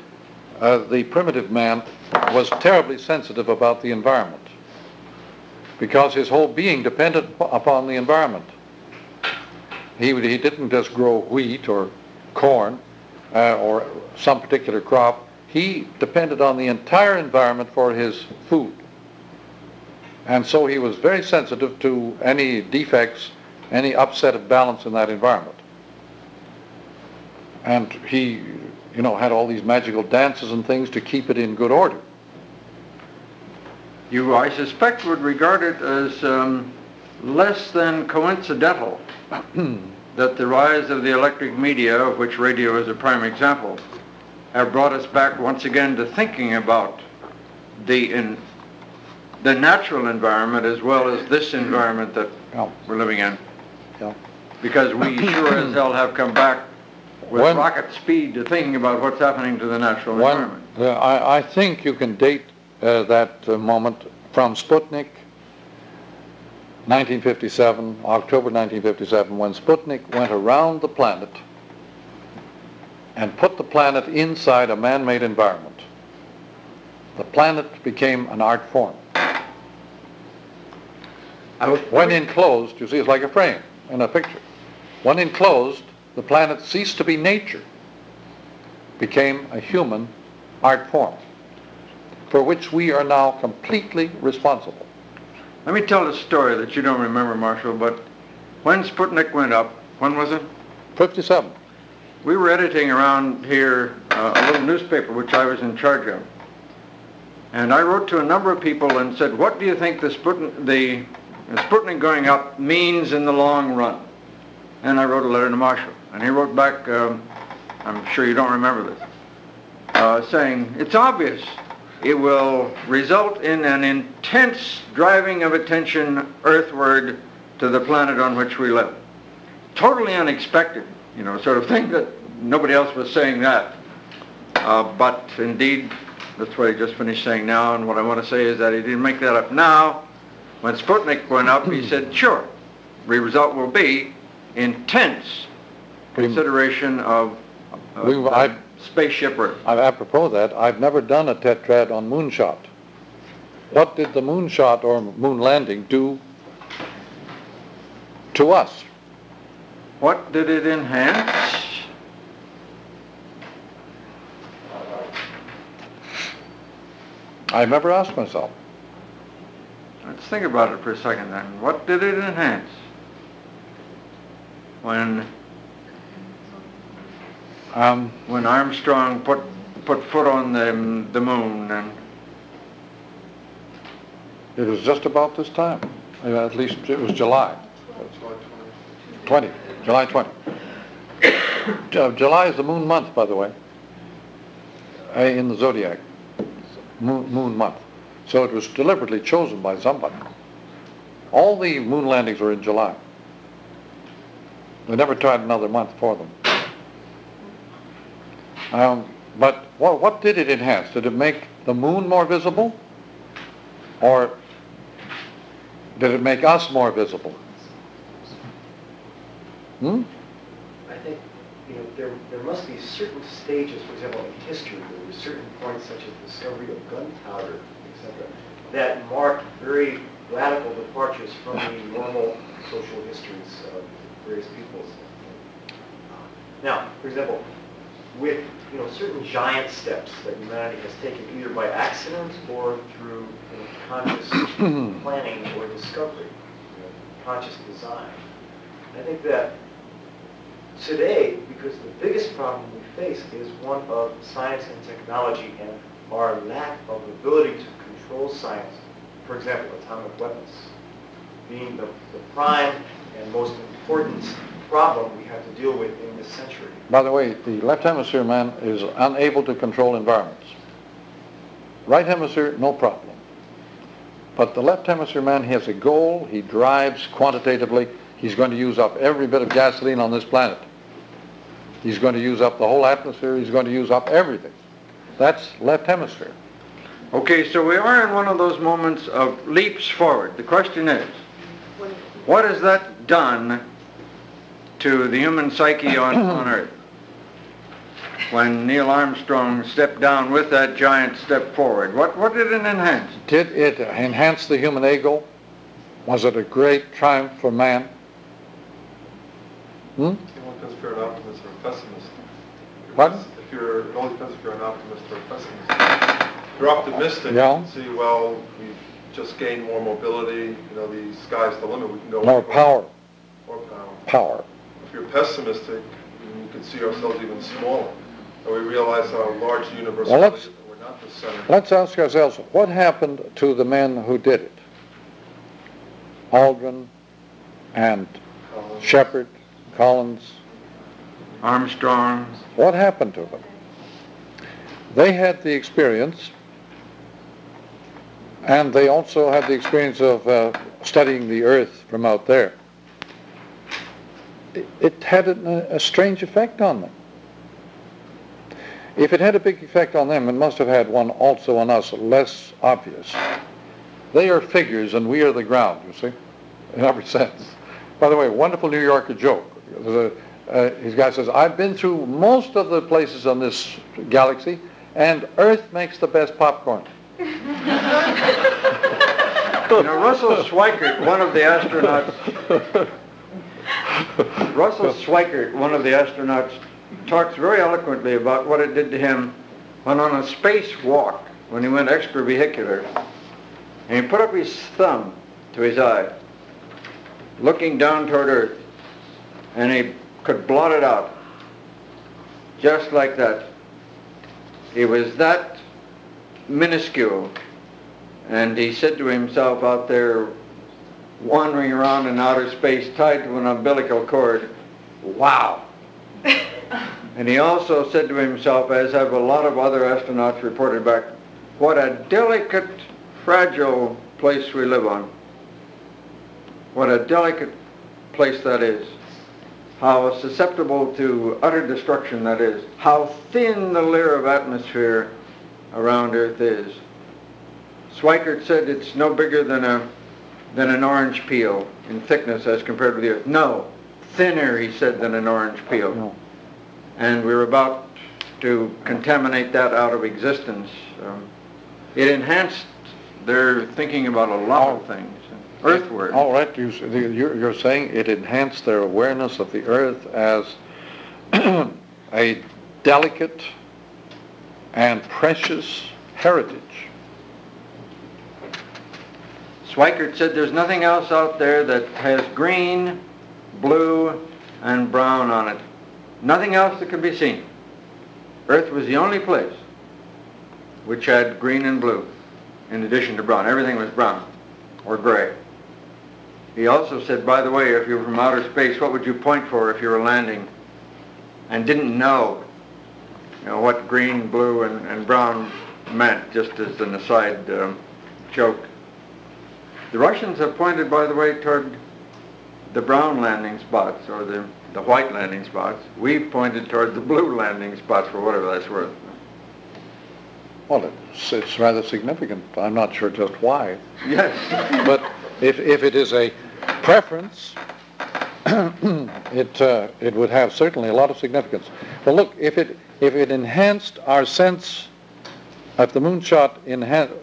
the primitive man was terribly sensitive about the environment, because his whole being depended upon the environment. He didn't just grow wheat or corn or some particular crop. He depended on the entire environment for his food. And so he was very sensitive to any defects, any upset of balance in that environment. And he, had all these magical dances and things to keep it in good order. You, I suspect, would regard it as less than coincidental that the rise of the electric media, of which radio is a prime example, have brought us back once again to thinking about the natural environment as well as this environment that we're living in. Yeah. Because we sure as hell have come back with rocket speed to thinking about what's happening to the natural environment. I think you can date that moment from Sputnik, 1957, October 1957, when Sputnik went around the planet and put the planet inside a man-made environment. The planet became an art form. When enclosed, you see, it's like a frame in a picture. When enclosed, the planet ceased to be nature, became a human art form, for which we are now completely responsible. Let me tell a story that you don't remember, Marshall, but when Sputnik went up, when was it? 57. We were editing around here a little newspaper which I was in charge of. And I wrote to a number of people and said, what do you think the Sputnik going up means in the long run? And I wrote a letter to Marshall. And he wrote back, I'm sure you don't remember this, saying, it's obvious. It will result in an intense driving of attention earthward to the planet on which we live. Totally unexpected, sort of thing that nobody else was saying that. But indeed, that's what he just finished saying now, and what I want to say is that he didn't make that up now. When Sputnik went up, he said, sure, the result will be intense consideration of spaceship Earth. Apropos of that, I've never done a tetrad on moonshot. What did the moonshot or moon landing do to us? What did it enhance? I've never asked myself. Let's think about it for a second then. What did it enhance? When Armstrong put foot on the moon, and it was just about this time. At least it was July. July 20. July is the moon month, by the way, in the zodiac. Moon month. So it was deliberately chosen by somebody. All the moon landings were in July. They never tried another month for them. But what did it enhance? Did it make the moon more visible? Or did it make us more visible? I think there must be certain stages, for example, in history, there were certain points such as the discovery of gunpowder, etc., that marked very radical departures from the normal social histories of various peoples. Now, for example, with certain giant steps that humanity has taken either by accident or through conscious planning or discovery, conscious design, I think that today, because the biggest problem we face is one of science and technology and our lack of ability to control science, for example, atomic weapons, being the prime and most important problem we have to deal with in this century. By the way, the left hemisphere man is unable to control environments. Right hemisphere, no problem. But the left hemisphere man has a goal. He drives quantitatively. He's going to use up every bit of gasoline on this planet. He's going to use up the whole atmosphere. He's going to use up everything. That's left hemisphere. okay, so we are in one of those moments of leaps forward. The question is, what has that done to the human psyche on Earth? When Neil Armstrong stepped down with that giant step forward, what did it enhance? Did it enhance the human ego? Was it a great triumph for man? It all depends if you're an optimist or a pessimist. Pardon? It all depends if you're an optimist or a pessimist. If you're optimistic, Yeah. you can see, well, we've just gained more mobility, the sky's the limit, we can go More power. More power. Power. If you're pessimistic, you can see ourselves even smaller. And we realize how large the universe Well, is, that we're not the center. Let's ask ourselves, what happened to the men who did it? Aldrin and Shepard, Collins. Armstrong. What happened to them? They had the experience, and they also had the experience of studying the Earth from out there. It had a strange effect on them. If it had a big effect on them, it must have had one also on us, less obvious. They are figures and we are the ground, you see, in every sense. By the way, wonderful New Yorker joke. His guy says, I've been through most of the places on this galaxy, and Earth makes the best popcorn. Russell Schweikart, one of the astronauts, talks very eloquently about what it did to him when on a spacewalk, when he went extravehicular, and he put up his thumb to his eye, looking down toward Earth, and he could blot it out, just like that. He was that minuscule, and he said to himself out there, wandering around in outer space, tied to an umbilical cord, wow. And he also said to himself, as have a lot of other astronauts reported back, what a delicate, fragile place we live on. What a delicate place that is. How susceptible to utter destruction that is. How thin the layer of atmosphere around Earth is. Schweikart said it's no bigger than an orange peel in thickness as compared with the Earth. No, thinner, he said, than an orange peel. No. And we're about to contaminate that out of existence. It enhanced their thinking about a lot of things, earthward. All right, you're saying it enhanced their awareness of the Earth as a delicate and precious heritage. Schweikart said there's nothing else out there that has green, blue, and brown on it. Nothing else that could be seen. Earth was the only place which had green and blue, in addition to brown. Everything was brown or gray. He also said, by the way, if you were from outer space, what would you point for if you were landing and didn't know, what green, blue, and brown meant, just as an aside joke. The Russians have pointed, by the way, toward the brown landing spots, or the white landing spots. We've pointed toward the blue landing spots, for whatever that's worth. Well, it's rather significant. I'm not sure just why. Yes. But if it is a preference, it would have certainly a lot of significance. But look, if it enhanced our sense of the moonshot,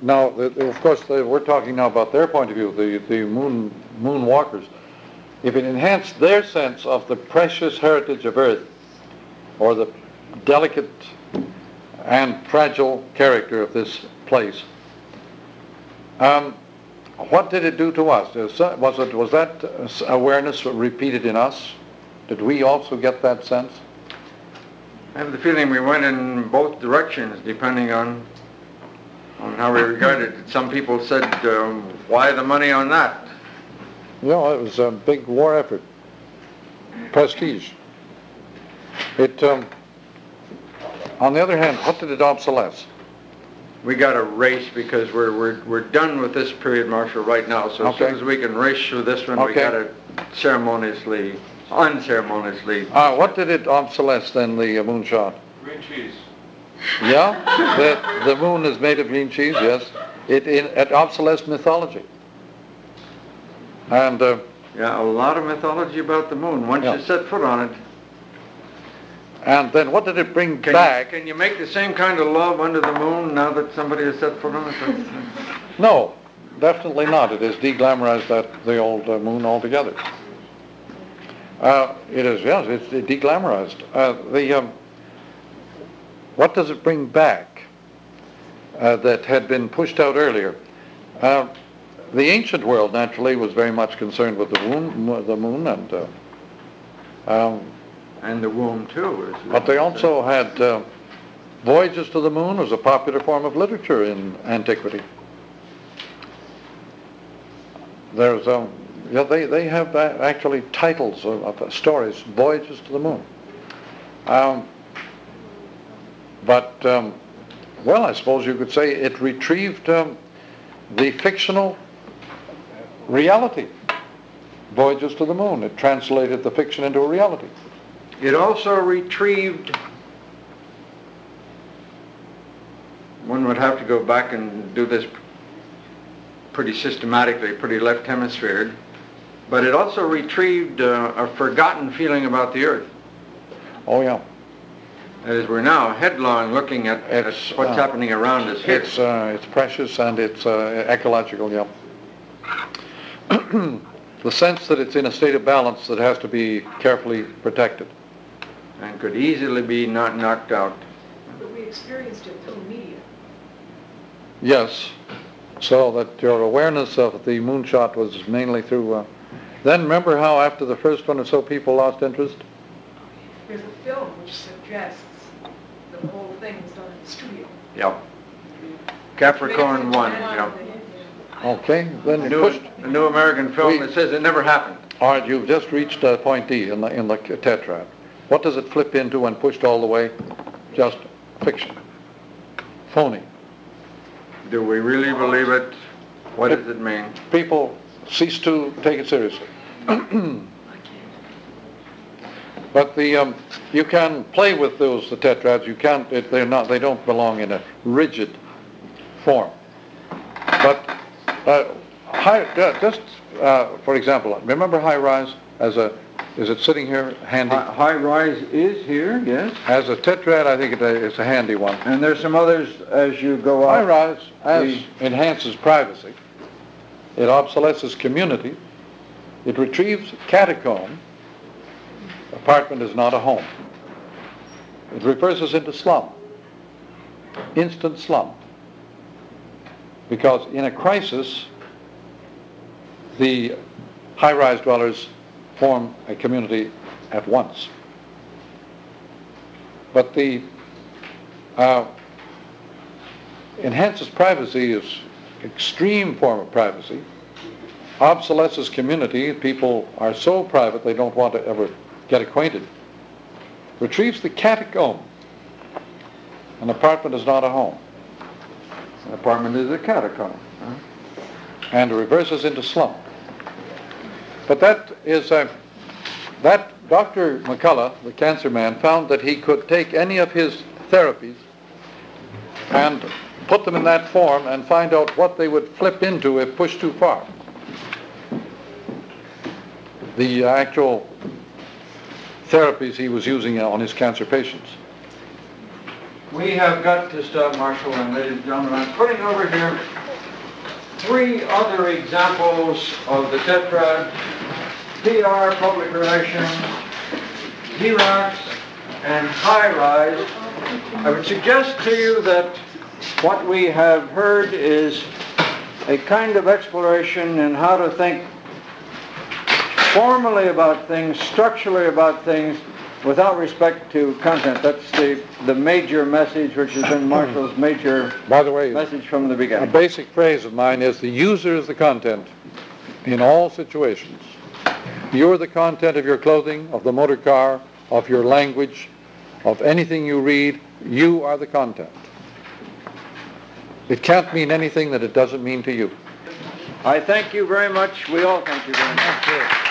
now of course we're talking now about their point of view, the moonwalkers. If it enhanced their sense of the precious heritage of Earth, or the delicate and fragile character of this place, what did it do to us? Was that awareness repeated in us? Did we also get that sense? I have the feeling we went in both directions, depending on how we regarded it. Some people said, why the money on that? It was a big war effort. Prestige. On the other hand, what did it obsolesce? We got a race because we're done with this period, Marshal, right now. So as soon as we can race through this one, we got to unceremoniously. What did it obsolesce then, the moonshot? Green cheese. Yeah, the moon is made of green cheese. Yes, it obsolesced mythology. And yeah, a lot of mythology about the moon. Once you set foot on it. And then what did it bring back? Can you make the same kind of love under the moon now that somebody has set foot on it? No, definitely not. It has deglamorized the old moon altogether. It is, yes, it's deglamorized. What does it bring back that had been pushed out earlier? The ancient world, naturally, was very much concerned with the moon and the womb, too. But they also had voyages to the moon was a popular form of literature in antiquity. There's they have actually titles of stories, Voyages to the Moon. Well, I suppose you could say it retrieved the fictional reality. Voyages to the Moon. It translated the fiction into a reality. It also retrieved, one would have to go back and do this pretty systematically, pretty left hemisphered, but it also retrieved a forgotten feeling about the Earth. Oh, yeah. That is, we're now headlong looking at what's happening around us here. It's precious and it's ecological, yeah. The sense that it's in a state of balance that has to be carefully protected. And could easily be not knocked out. But we experienced it through media. Yes, so that your awareness of the moonshot was mainly through... Then remember how after the first one or so people lost interest? There's a film which suggests the whole thing was done in the studio. Yep. Capricorn 1, yep. Okay, then A new American film that says it never happened. All right, you've just reached point D in the tetrad. What does it flip into when pushed all the way? Just fiction. Phony. Do we really believe it? What does it mean? People cease to take it seriously. But you can play with the tetrads. You can't. They don't belong in a rigid form. But for example, remember high rise as a. Is it sitting here handy? High rise is here, yes. As a tetrad, I think it's a handy one. And there's some others as you go up. High rise enhances privacy. It obsolesces community. It retrieves catacomb. Apartment is not a home. It reverses into slum. Instant slum. Because in a crisis, the high-rise dwellers form a community at once. But the enhances privacy is extreme form of privacy. Obsolesces community, people are so private they don't want to ever get acquainted. Retrieves the catacomb. An apartment is not a home. An apartment is a catacomb. Huh? And reverses into slump. But that is that Dr. McCullough, the cancer man, found that he could take any of his therapies and put them in that form and find out what they would flip into if pushed too far. The actual therapies he was using on his cancer patients. We have got to stop, Marshall, and ladies and gentlemen. I'm putting over here 3 other examples of the tetrad: PR, public relations, Xerox, and high-rise. I would suggest to you that what we have heard is a kind of exploration in how to think formally about things, structurally about things, without respect to content. That's the major message, which has been Marshall's major By the way, message from the a beginning. basic phrase of mine is the user is the content in all situations. You're the content of your clothing, of the motor car, of your language, of anything you read. You are the content. It can't mean anything that it doesn't mean to you. I thank you very much. We all thank you very much.